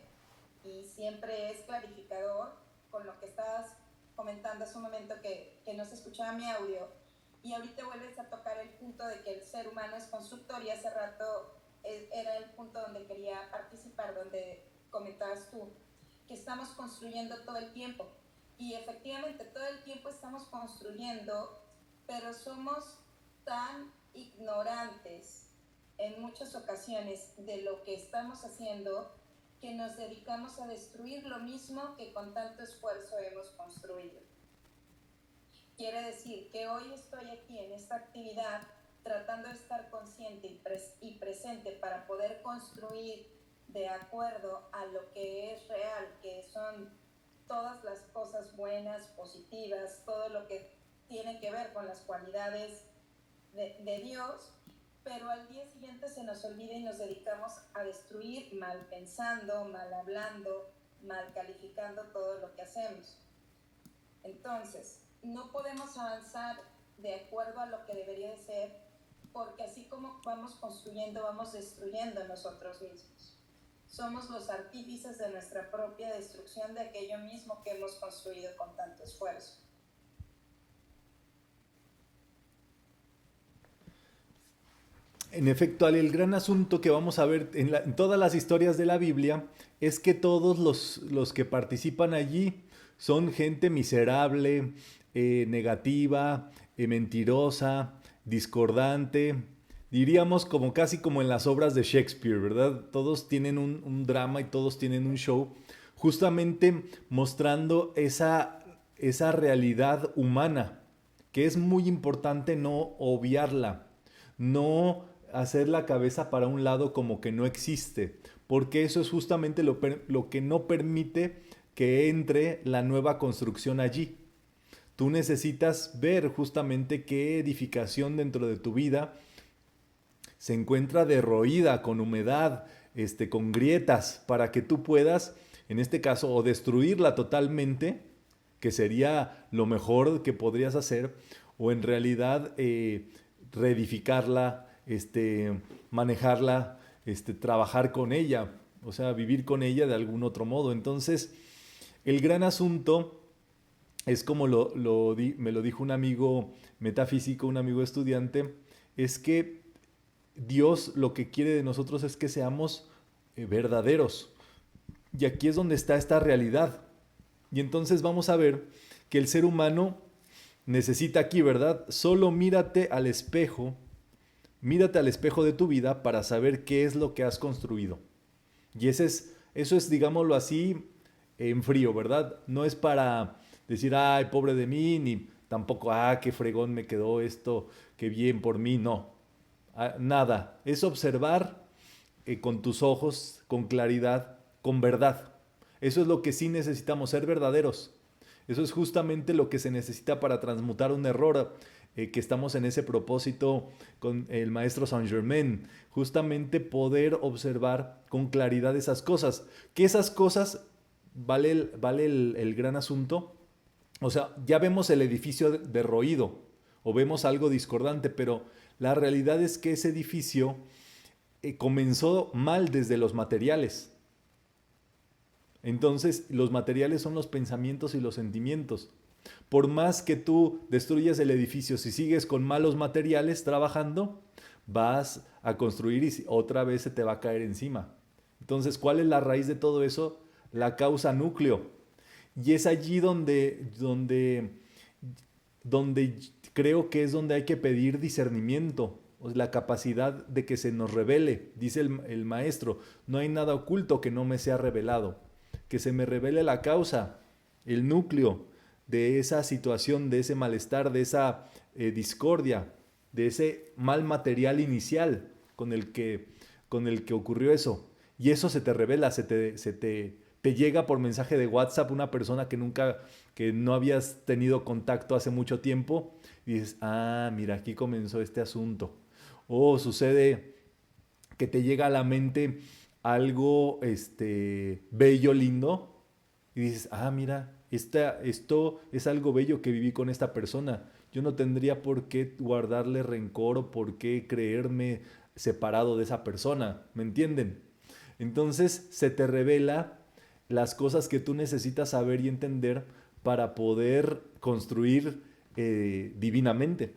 y siempre es clarificador con lo que estabas comentando hace un momento que no se escuchaba mi audio. Y ahorita vuelves a tocar el punto de que el ser humano es constructor y hace rato era el punto donde quería participar, donde comentabas tú, que estamos construyendo todo el tiempo. Y efectivamente todo el tiempo estamos construyendo, pero somos tan ignorantes en muchas ocasiones de lo que estamos haciendo que nos dedicamos a destruir lo mismo que con tanto esfuerzo hemos construido. Quiere decir que hoy estoy aquí en esta actividad tratando de estar consciente y presente para poder construir de acuerdo a lo que es real, que son todas las cosas buenas, positivas, todo lo que tiene que ver con las cualidades de Dios, pero al día siguiente se nos olvida y nos dedicamos a destruir mal pensando, mal hablando, mal calificando todo lo que hacemos. Entonces, no podemos avanzar de acuerdo a lo que debería de ser, porque así como vamos construyendo, vamos destruyendo nosotros mismos. Somos los artífices de nuestra propia destrucción de aquello mismo que hemos construido con tanto esfuerzo. En efecto, Ale, el gran asunto que vamos a ver en todas las historias de la Biblia es que todos los que participan allí son gente miserable, negativa, mentirosa, discordante. Diríamos como casi como en las obras de Shakespeare, ¿verdad? Todos tienen un drama y todos tienen un show, justamente mostrando esa realidad humana, que es muy importante no obviarla, no hacer la cabeza para un lado como que no existe, porque eso es justamente lo que no permite que entre la nueva construcción allí. Tú necesitas ver justamente qué edificación dentro de tu vida se encuentra derroída, con humedad, con grietas, para que tú puedas, en este caso, o destruirla totalmente, que sería lo mejor que podrías hacer, o en realidad reedificarla, manejarla, trabajar con ella, o sea, vivir con ella de algún otro modo. Entonces, el gran asunto es como me lo dijo un amigo metafísico, un amigo estudiante, es que Dios lo que quiere de nosotros es que seamos verdaderos. Y aquí es donde está esta realidad. Y entonces vamos a ver que el ser humano necesita aquí, ¿verdad? Solo mírate al espejo de tu vida para saber qué es lo que has construido. Y eso es, digámoslo así, en frío, ¿verdad? No es para decir, ay, pobre de mí, ni tampoco, qué fregón me quedó esto, qué bien por mí, no. Nada, es observar con tus ojos, con claridad, con verdad. Eso es lo que sí necesitamos, ser verdaderos. Eso es justamente lo que se necesita para transmutar un error, que estamos en ese propósito con el maestro Saint Germain, justamente poder observar con claridad esas cosas, que esas cosas vale el gran asunto. O sea, ya vemos el edificio derroído o vemos algo discordante, pero la realidad es que ese edificio comenzó mal desde los materiales. Entonces, los materiales son los pensamientos y los sentimientos. Por más que tú destruyas el edificio, si sigues con malos materiales trabajando, vas a construir y otra vez se te va a caer encima. Entonces, ¿cuál es la raíz de todo eso? La causa núcleo. Y es allí donde creo que es donde hay que pedir discernimiento, la capacidad de que se nos revele. Dice el maestro, no hay nada oculto que no me sea revelado. Que se me revele la causa, el núcleo de esa situación, de ese malestar, de esa discordia, de ese mal material inicial con el que ocurrió eso. Y eso se te revela, te llega por mensaje de WhatsApp una persona que no habías tenido contacto hace mucho tiempo, y dices, mira, aquí comenzó este asunto. O sucede que te llega a la mente algo bello, lindo, y dices, mira, esto es algo bello que viví con esta persona. yo no tendría por qué guardarle rencor o por qué creerme separado de esa persona, ¿me entienden? Entonces se te revela las cosas que tú necesitas saber y entender para poder construir divinamente.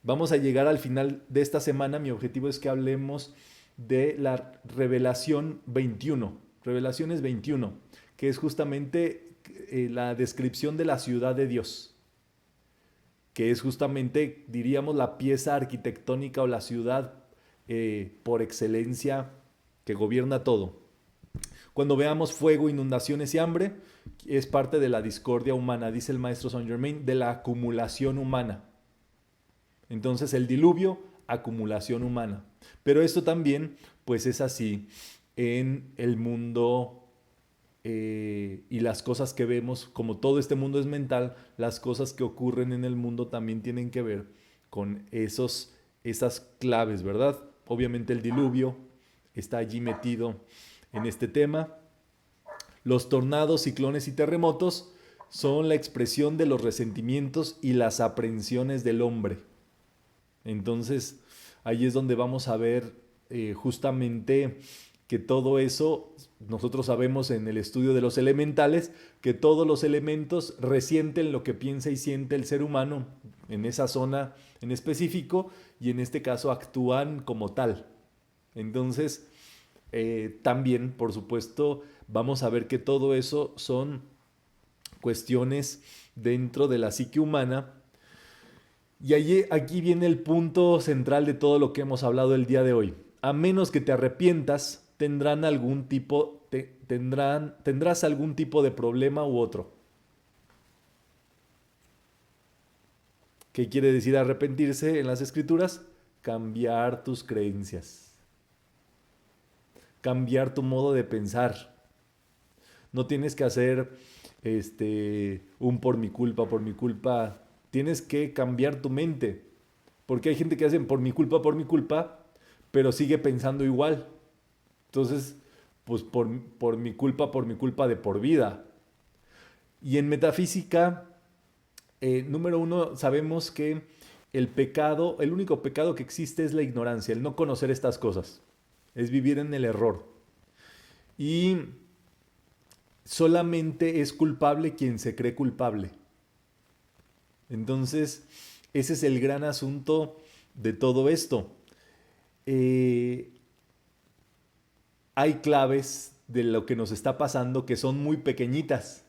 Vamos a llegar al final de esta semana. Mi objetivo es que hablemos de la Revelación 21, Revelaciones 21, que es justamente la descripción de la ciudad de Dios, que es justamente, diríamos, la pieza arquitectónica o la ciudad por excelencia que gobierna todo. Cuando veamos fuego, inundaciones y hambre, es parte de la discordia humana, dice el maestro Saint Germain, de la acumulación humana. Entonces el diluvio, acumulación humana. Pero esto también, pues es así en el mundo y las cosas que vemos, como todo este mundo es mental, las cosas que ocurren en el mundo también tienen que ver con esas claves, ¿verdad? Obviamente el diluvio está allí metido en este tema. Los tornados, ciclones y terremotos son la expresión de los resentimientos y las aprensiones del hombre. Entonces, ahí es donde vamos a ver justamente que todo eso, nosotros sabemos en el estudio de los elementales, que todos los elementos resienten lo que piensa y siente el ser humano en esa zona en específico, y en este caso actúan como tal. Entonces, también, por supuesto, vamos a ver que todo eso son cuestiones dentro de la psique humana. Y aquí viene el punto central de todo lo que hemos hablado el día de hoy. A menos que te arrepientas, tendrás algún tipo de problema u otro. ¿Qué quiere decir arrepentirse en las escrituras? Cambiar tus creencias. Cambiar tu modo de pensar. No tienes que hacer un por mi culpa. Tienes que cambiar tu mente. Porque hay gente que hace por mi culpa, pero sigue pensando igual. Entonces, pues por mi culpa de por vida. Y en metafísica, número uno, sabemos que el único pecado que existe es la ignorancia, el no conocer estas cosas. Es vivir en el error. Y solamente es culpable quien se cree culpable. Entonces, ese es el gran asunto de todo esto. Hay claves de lo que nos está pasando que son muy pequeñitas,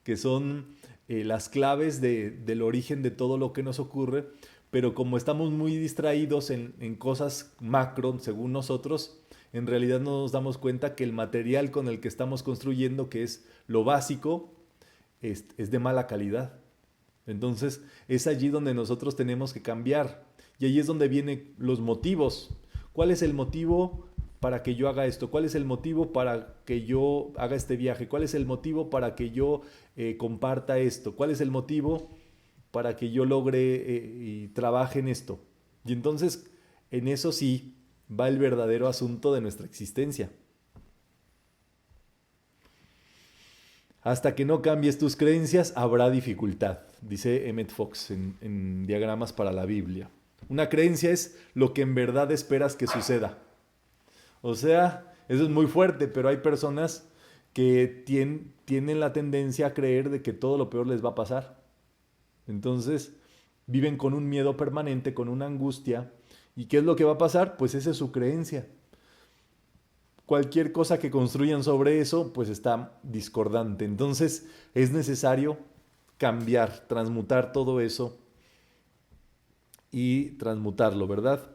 que son las claves del origen de todo lo que nos ocurre, pero como estamos muy distraídos en cosas macro, según nosotros, en realidad no nos damos cuenta que el material con el que estamos construyendo, que es lo básico, es de mala calidad. Entonces es allí donde nosotros tenemos que cambiar, y ahí es donde vienen los motivos. ¿Cuál es el motivo para que yo haga esto? ¿Cuál es el motivo para que yo haga este viaje? ¿Cuál es el motivo para que yo comparta esto? ¿Cuál es el motivo para que yo logre y trabaje en esto? Y entonces en eso sí va el verdadero asunto de nuestra existencia. Hasta que no cambies tus creencias, habrá dificultad, dice Emmett Fox en Diagramas para la Biblia. Una creencia es lo que en verdad esperas que suceda. O sea, eso es muy fuerte, pero hay personas que tienen la tendencia a creer de que todo lo peor les va a pasar. Entonces, viven con un miedo permanente, con una angustia. ¿Y qué es lo que va a pasar? Pues esa es su creencia. Cualquier cosa que construyan sobre eso, pues está discordante. Entonces, es necesario cambiar, transmutar todo eso y transmutarlo, ¿verdad?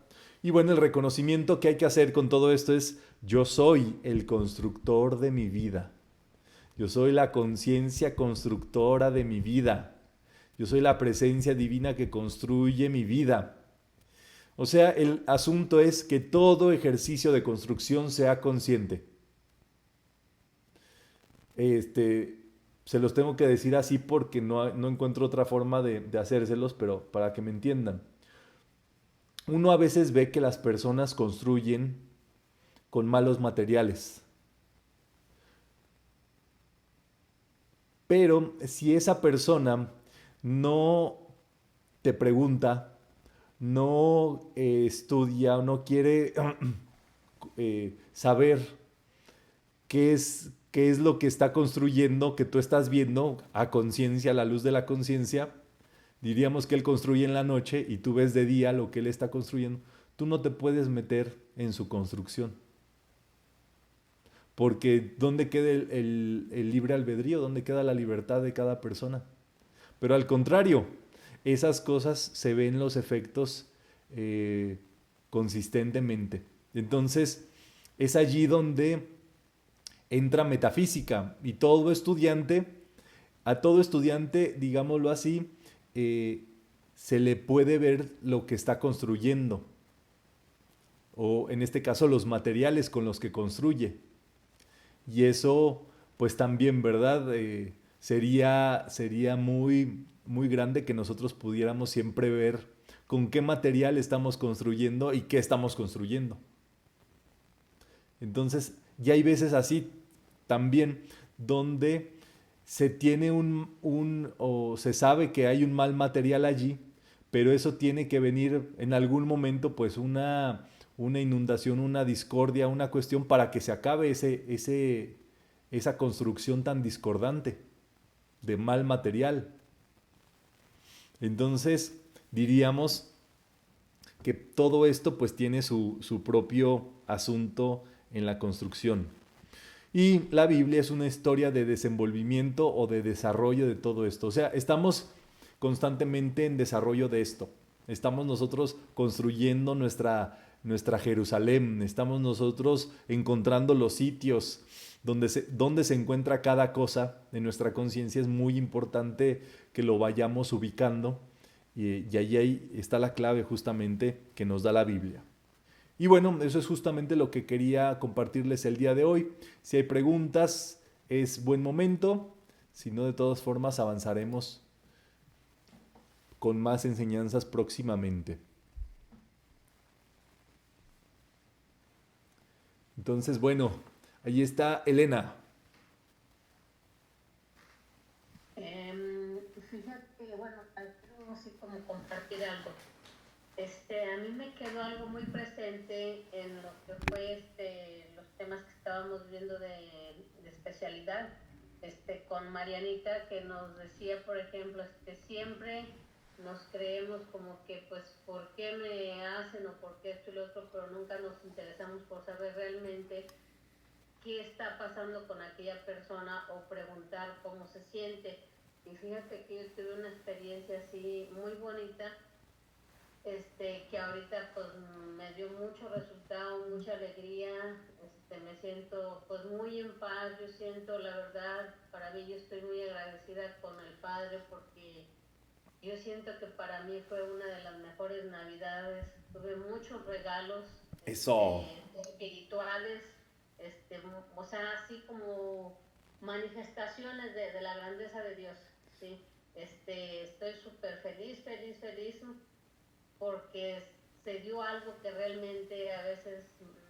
Y bueno, el reconocimiento que hay que hacer con todo esto es: yo soy el constructor de mi vida. Yo soy la conciencia constructora de mi vida. Yo soy la presencia divina que construye mi vida. O sea, el asunto es que todo ejercicio de construcción sea consciente. Se los tengo que decir así porque no encuentro otra forma de hacérselos, pero para que me entiendan. Uno a veces ve que las personas construyen con malos materiales. Pero si esa persona no te pregunta, no estudia o no quiere saber qué es lo que está construyendo, que tú estás viendo a conciencia, a la luz de la conciencia. Diríamos que él construye en la noche y tú ves de día lo que él está construyendo. Tú no te puedes meter en su construcción. Porque ¿dónde queda el libre albedrío? ¿Dónde queda la libertad de cada persona? Pero al contrario, esas cosas se ven los efectos consistentemente. Entonces, es allí donde entra metafísica y a todo estudiante, digámoslo así, se le puede ver lo que está construyendo, o en este caso los materiales con los que construye. Y eso, pues también, ¿verdad? Sería muy, muy grande que nosotros pudiéramos siempre ver con qué material estamos construyendo y qué estamos construyendo. Entonces, ya hay veces así también donde se tiene o se sabe que hay un mal material allí, pero eso tiene que venir en algún momento, pues una inundación, una discordia, una cuestión para que se acabe esa construcción tan discordante de mal material. Entonces, diríamos que todo esto pues tiene su propio asunto en la construcción. Y la Biblia es una historia de desenvolvimiento o de desarrollo de todo esto. O sea, estamos constantemente en desarrollo de esto. Estamos nosotros construyendo nuestra Jerusalén. Estamos nosotros encontrando los sitios donde se encuentra cada cosa en nuestra conciencia. Es muy importante que lo vayamos ubicando. Y ahí está la clave justamente que nos da la Biblia. Y bueno, eso es justamente lo que quería compartirles el día de hoy. Si hay preguntas, es buen momento. Si no, de todas formas, avanzaremos con más enseñanzas próximamente. Entonces, bueno, ahí está Elena. Fíjate, bueno, quiero así como compartir algo. A mí me quedó algo muy presente en lo que fue los temas que estábamos viendo de especialidad, con Marianita, que nos decía, por ejemplo, siempre nos creemos como que, pues, ¿por qué me hacen o por qué esto y lo otro? Pero nunca nos interesamos por saber realmente qué está pasando con aquella persona o preguntar cómo se siente. Y fíjate que yo tuve una experiencia así muy bonita, que ahorita pues me dio mucho resultado, mucha alegría, me siento pues muy en paz. Yo siento, la verdad, para mí, yo estoy muy agradecida con el Padre, porque yo siento que para mí fue una de las mejores Navidades. Tuve muchos regalos Eso. espirituales, o sea, así como manifestaciones de la grandeza de Dios, ¿sí? Estoy súper feliz, porque se dio algo que realmente a veces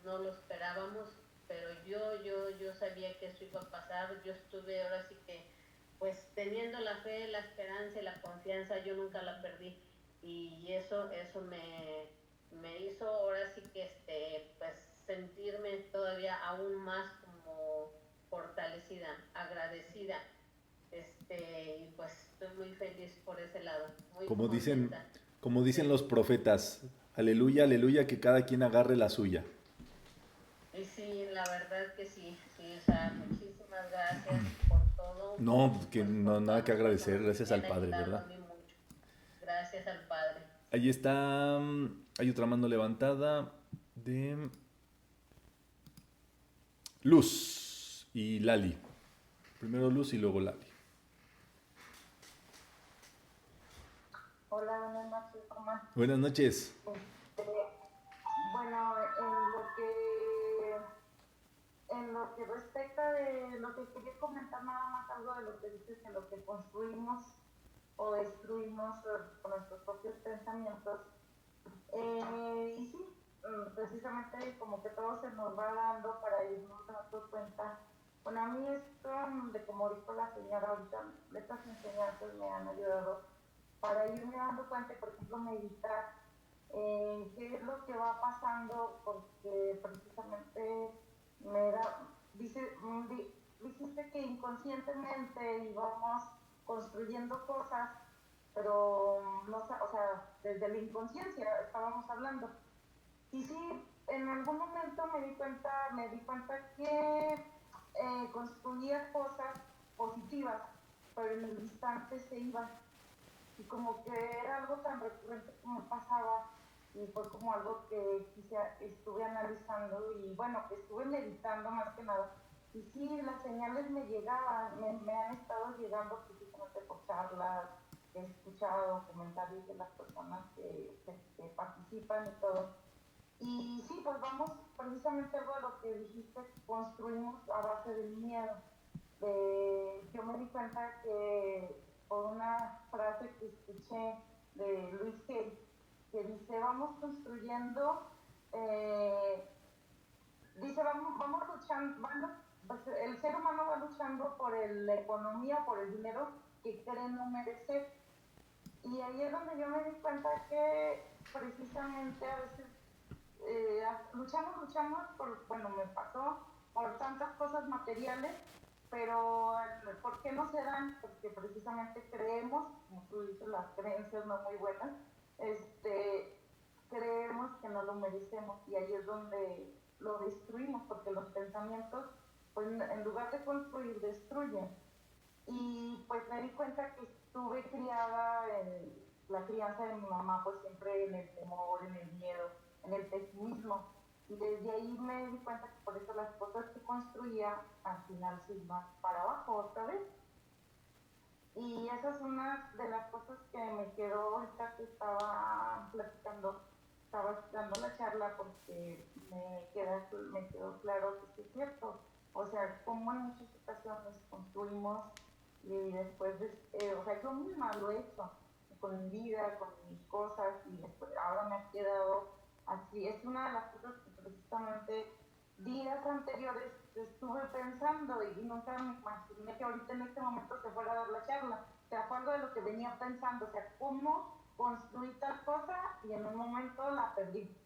no lo esperábamos, pero yo sabía que eso iba a pasar. Yo estuve ahora sí que, pues, teniendo la fe, la esperanza y la confianza. Yo nunca la perdí, y eso me hizo ahora sí que pues sentirme todavía aún más como fortalecida, agradecida, y pues estoy muy feliz por ese lado, muy Como contenta. como dicen los profetas, aleluya, aleluya, que cada quien agarre la suya. Y sí, la verdad que sí, o sea, muchísimas gracias por todo. No, pues que Pues, no, nada que todas las agradecer, personas gracias que al me han Padre, ayudado ¿verdad? a mí mucho. Gracias al Padre. Ahí está, hay otra mano levantada de Luz y Lali. Primero Luz y luego Lali. Hola, buenas noches, Román. Buenas noches. Bueno, en lo que respecta de lo que quería comentar, nada más algo de lo que dices, que lo que construimos o destruimos con nuestros propios pensamientos. Y sí, precisamente como que todo se nos va dando para irnos dando cuenta. Bueno, a mí esto, de como dijo la señora ahorita, estas enseñanzas me han ayudado para irme dando cuenta, por ejemplo, meditar, qué es lo que va pasando, porque precisamente me da, dijiste que inconscientemente íbamos construyendo cosas, pero no, o sea, desde la inconsciencia estábamos hablando. Y sí, en algún momento me di cuenta que construía cosas positivas, pero en el instante se iban. Y como que era algo tan recurrente que me pasaba, y fue como algo que estuve analizando y bueno, que estuve meditando más que nada. Y sí, las señales me llegaban, me han estado llegando precisamente por charlas, he escuchado comentarios de las personas que participan y todo. Y sí, pues vamos precisamente algo de lo que dijiste, construimos a base del miedo. Yo me di cuenta que por una frase que escuché de Luis Hay, que dice, vamos construyendo, dice, vamos luchando, pues el ser humano va luchando por la economía, por el dinero que cree no merecer. Y ahí es donde yo me di cuenta que precisamente a veces luchamos bueno, me pasó por tantas cosas materiales, pero ¿por qué no se dan? Porque precisamente creemos, como tú dices, las creencias no muy buenas, creemos que no lo merecemos y ahí es donde lo destruimos, porque los pensamientos, pues en lugar de construir, destruyen. Y pues me di cuenta que estuve criada en la crianza de mi mamá, pues siempre en el temor, en el miedo, en el pesimismo. Y desde ahí me di cuenta que por eso las cosas que construía al final se iban para abajo otra vez. Y esa es una de las cosas que me quedó ahorita que estaba platicando, estaba escuchando la charla, porque me quedó claro que sí es cierto. O sea, como en muchas ocasiones construimos y después, o sea, yo misma lo he hecho con mi vida, con mis cosas, y después, ahora me ha quedado así. Es una de las cosas que precisamente días anteriores estuve pensando y nunca me imaginé que ahorita en este momento se fuera a dar la charla. O sea, fue algo de lo que venía pensando, o sea, cómo construí tal cosa y en un momento la perdí.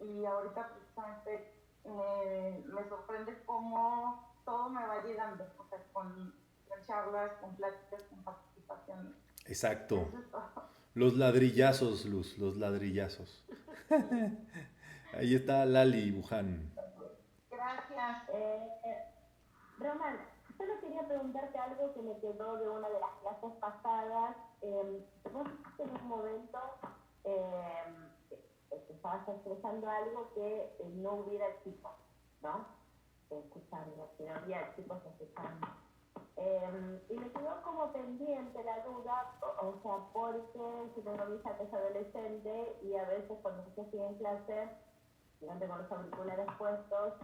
Y ahorita precisamente me sorprende cómo todo me va llegando, o sea, con charlas, con pláticas, con participaciones. Exacto. Eso es todo. Los ladrillazos, Luz, los ladrillazos. Ahí está Lali Buján. Gracias. Román, solo quería preguntarte algo que me quedó de una de las clases pasadas. Vos en un momento estabas expresando algo que no hubiera chicos, ¿no? Escuchando, que no había chicos escuchando. Y me quedó como pendiente la duda, o sea, porque si tengo mi hija que es adolescente y a veces cuando se sigue en clase, digamos con los auriculares puestos,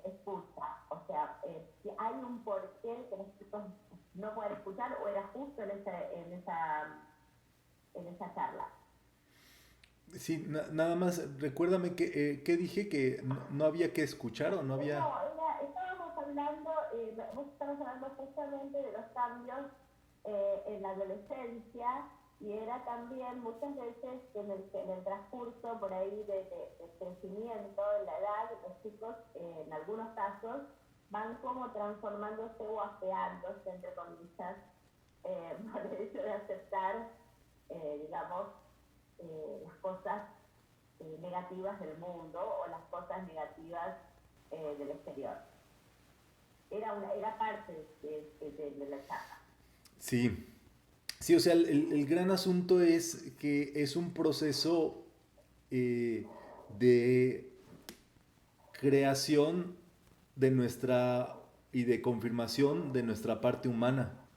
escucha. O sea, si hay un porqué que los chicos no pueden escuchar o era justo en esa charla. Sí, nada más, recuérdame qué dije, que no había que escuchar o no había... No, estábamos hablando, vos estabas hablando justamente de los cambios en la adolescencia, y era también muchas veces que en el transcurso por ahí de crecimiento, en la edad, los chicos en algunos casos van como transformándose o afeándose, entre comillas, por el hecho de aceptar, digamos, las cosas negativas del mundo o las cosas negativas del exterior. Era parte de la charla. Sí, sí, o sea, el gran asunto es que es un proceso de creación de nuestra y de confirmación de nuestra parte humana.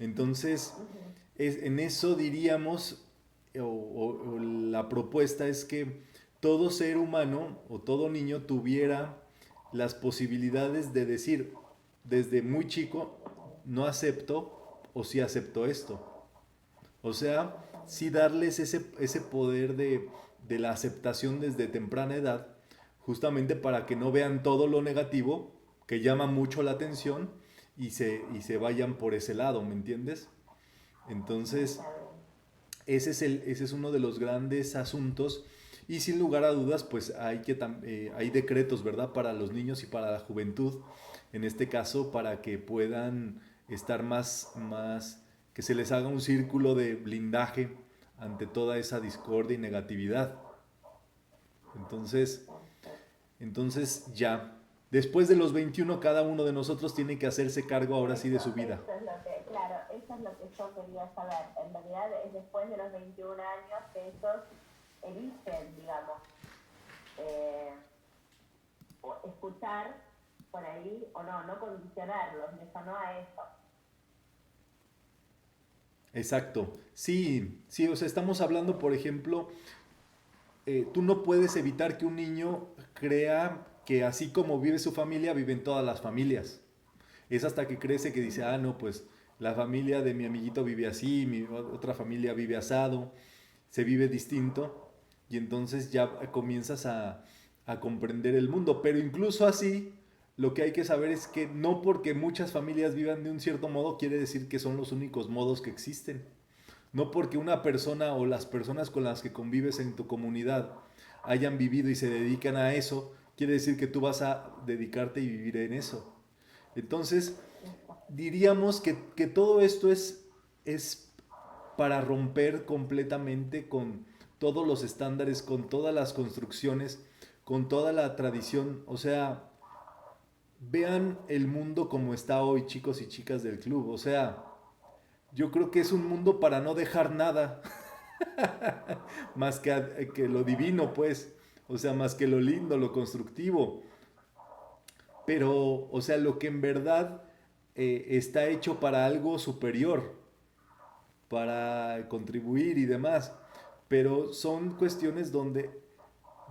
Entonces, en eso diríamos, o la propuesta es que todo ser humano o todo niño tuviera las posibilidades de decir desde muy chico, no acepto o sí acepto esto. O sea, sí darles ese poder de la aceptación desde temprana edad, justamente para que no vean todo lo negativo, que llama mucho la atención, y se vayan por ese lado, ¿me entiendes? Entonces, ese es uno de los grandes asuntos. Y sin lugar a dudas, pues hay decretos, ¿verdad? Para los niños y para la juventud, en este caso, para que puedan estar que se les haga un círculo de blindaje ante toda esa discordia y negatividad. Entonces ya, después de los 21, cada uno de nosotros tiene que hacerse cargo ahora sí de su vida. Eso es lo que yo quería saber. En realidad es después de los 21 años que ellos eligen, digamos, o escuchar por ahí o no condicionarlos, eso no a eso. Exacto, sí, o sea, estamos hablando, por ejemplo, tú no puedes evitar que un niño crea que así como vive su familia, viven todas las familias. Es hasta que crece que dice, no, pues la familia de mi amiguito vive así, mi otra familia vive asado, se vive distinto, y entonces ya comienzas a comprender el mundo. Pero incluso así, lo que hay que saber es que no porque muchas familias vivan de un cierto modo quiere decir que son los únicos modos que existen. No porque una persona o las personas con las que convives en tu comunidad hayan vivido y se dedican a eso, quiere decir que tú vas a dedicarte y vivir en eso. Entonces, diríamos que todo esto es para romper completamente con todos los estándares, con todas las construcciones, con toda la tradición. O sea, vean el mundo como está hoy, chicos y chicas del club. O sea, yo creo que es un mundo para no dejar nada más que lo divino, pues. O sea, más que lo lindo, lo constructivo. Pero, o sea, lo que en verdad está hecho para algo superior, para contribuir y demás. Pero son cuestiones donde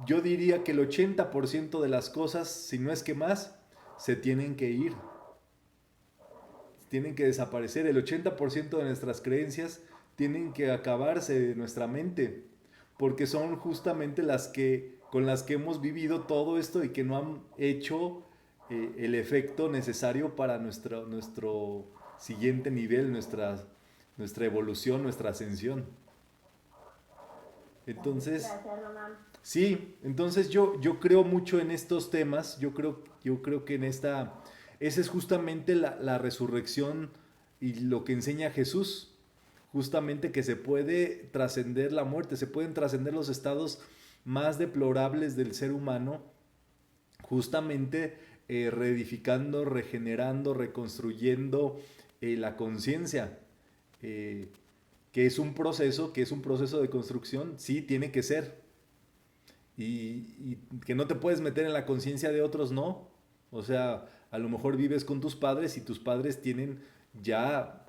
yo diría que el 80% de las cosas, si no es que más, se tienen que ir. Tienen que desaparecer. El 80% de nuestras creencias tienen que acabarse de nuestra mente, porque son justamente con las que hemos vivido todo esto y que no han hecho el efecto necesario para nuestro siguiente nivel, nuestra evolución, nuestra ascensión. Entonces, Gracias, Román. sí, entonces yo creo mucho en estos temas. Yo creo que esa es justamente la resurrección y lo que enseña Jesús, justamente que se puede trascender la muerte, se pueden trascender los estados más deplorables del ser humano, justamente reedificando, regenerando, reconstruyendo la conciencia, que es un proceso de construcción. Sí, tiene que ser, y que no te puedes meter en la conciencia de otros, no. O sea, a lo mejor vives con tus padres y tus padres tienen ya,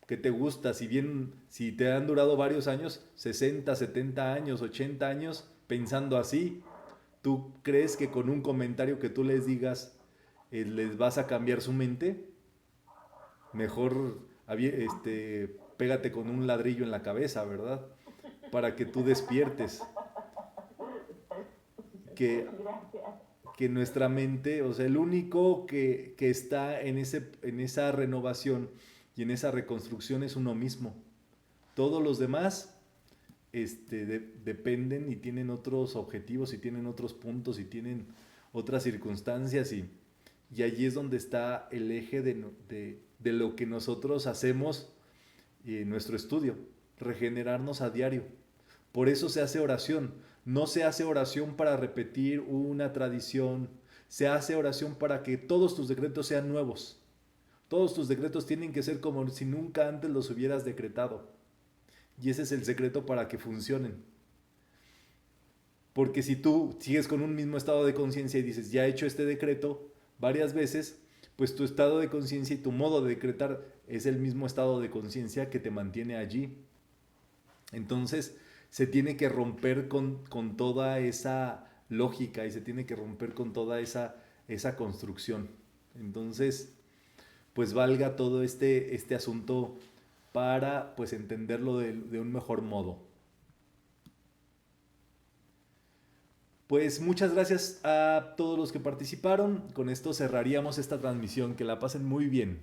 ¿qué te gusta? Si te han durado varios años, 60, 70 años, 80 años, pensando así, ¿tú crees que con un comentario que tú les digas les vas a cambiar su mente? Mejor pégate con un ladrillo en la cabeza, ¿verdad? Para que tú despiertes. Que nuestra mente, o sea, el único que está en esa renovación y en esa reconstrucción es uno mismo. Todos los demás dependen y tienen otros objetivos y tienen otros puntos y tienen otras circunstancias, y allí es donde está el eje de lo que nosotros hacemos en nuestro estudio, regenerarnos a diario. Por eso se hace oración. No se hace oración para repetir una tradición, se hace oración para que todos tus decretos sean nuevos. Todos tus decretos tienen que ser como si nunca antes los hubieras decretado. Y ese es el secreto para que funcionen. Porque si tú sigues con un mismo estado de conciencia y dices, ya he hecho este decreto varias veces, pues tu estado de conciencia y tu modo de decretar es el mismo estado de conciencia que te mantiene allí. Entonces, se tiene que romper con toda esa lógica y se tiene que romper con toda esa construcción. Entonces, pues valga todo este asunto para pues entenderlo de un mejor modo. Pues muchas gracias a todos los que participaron. Con esto cerraríamos esta transmisión. Que la pasen muy bien.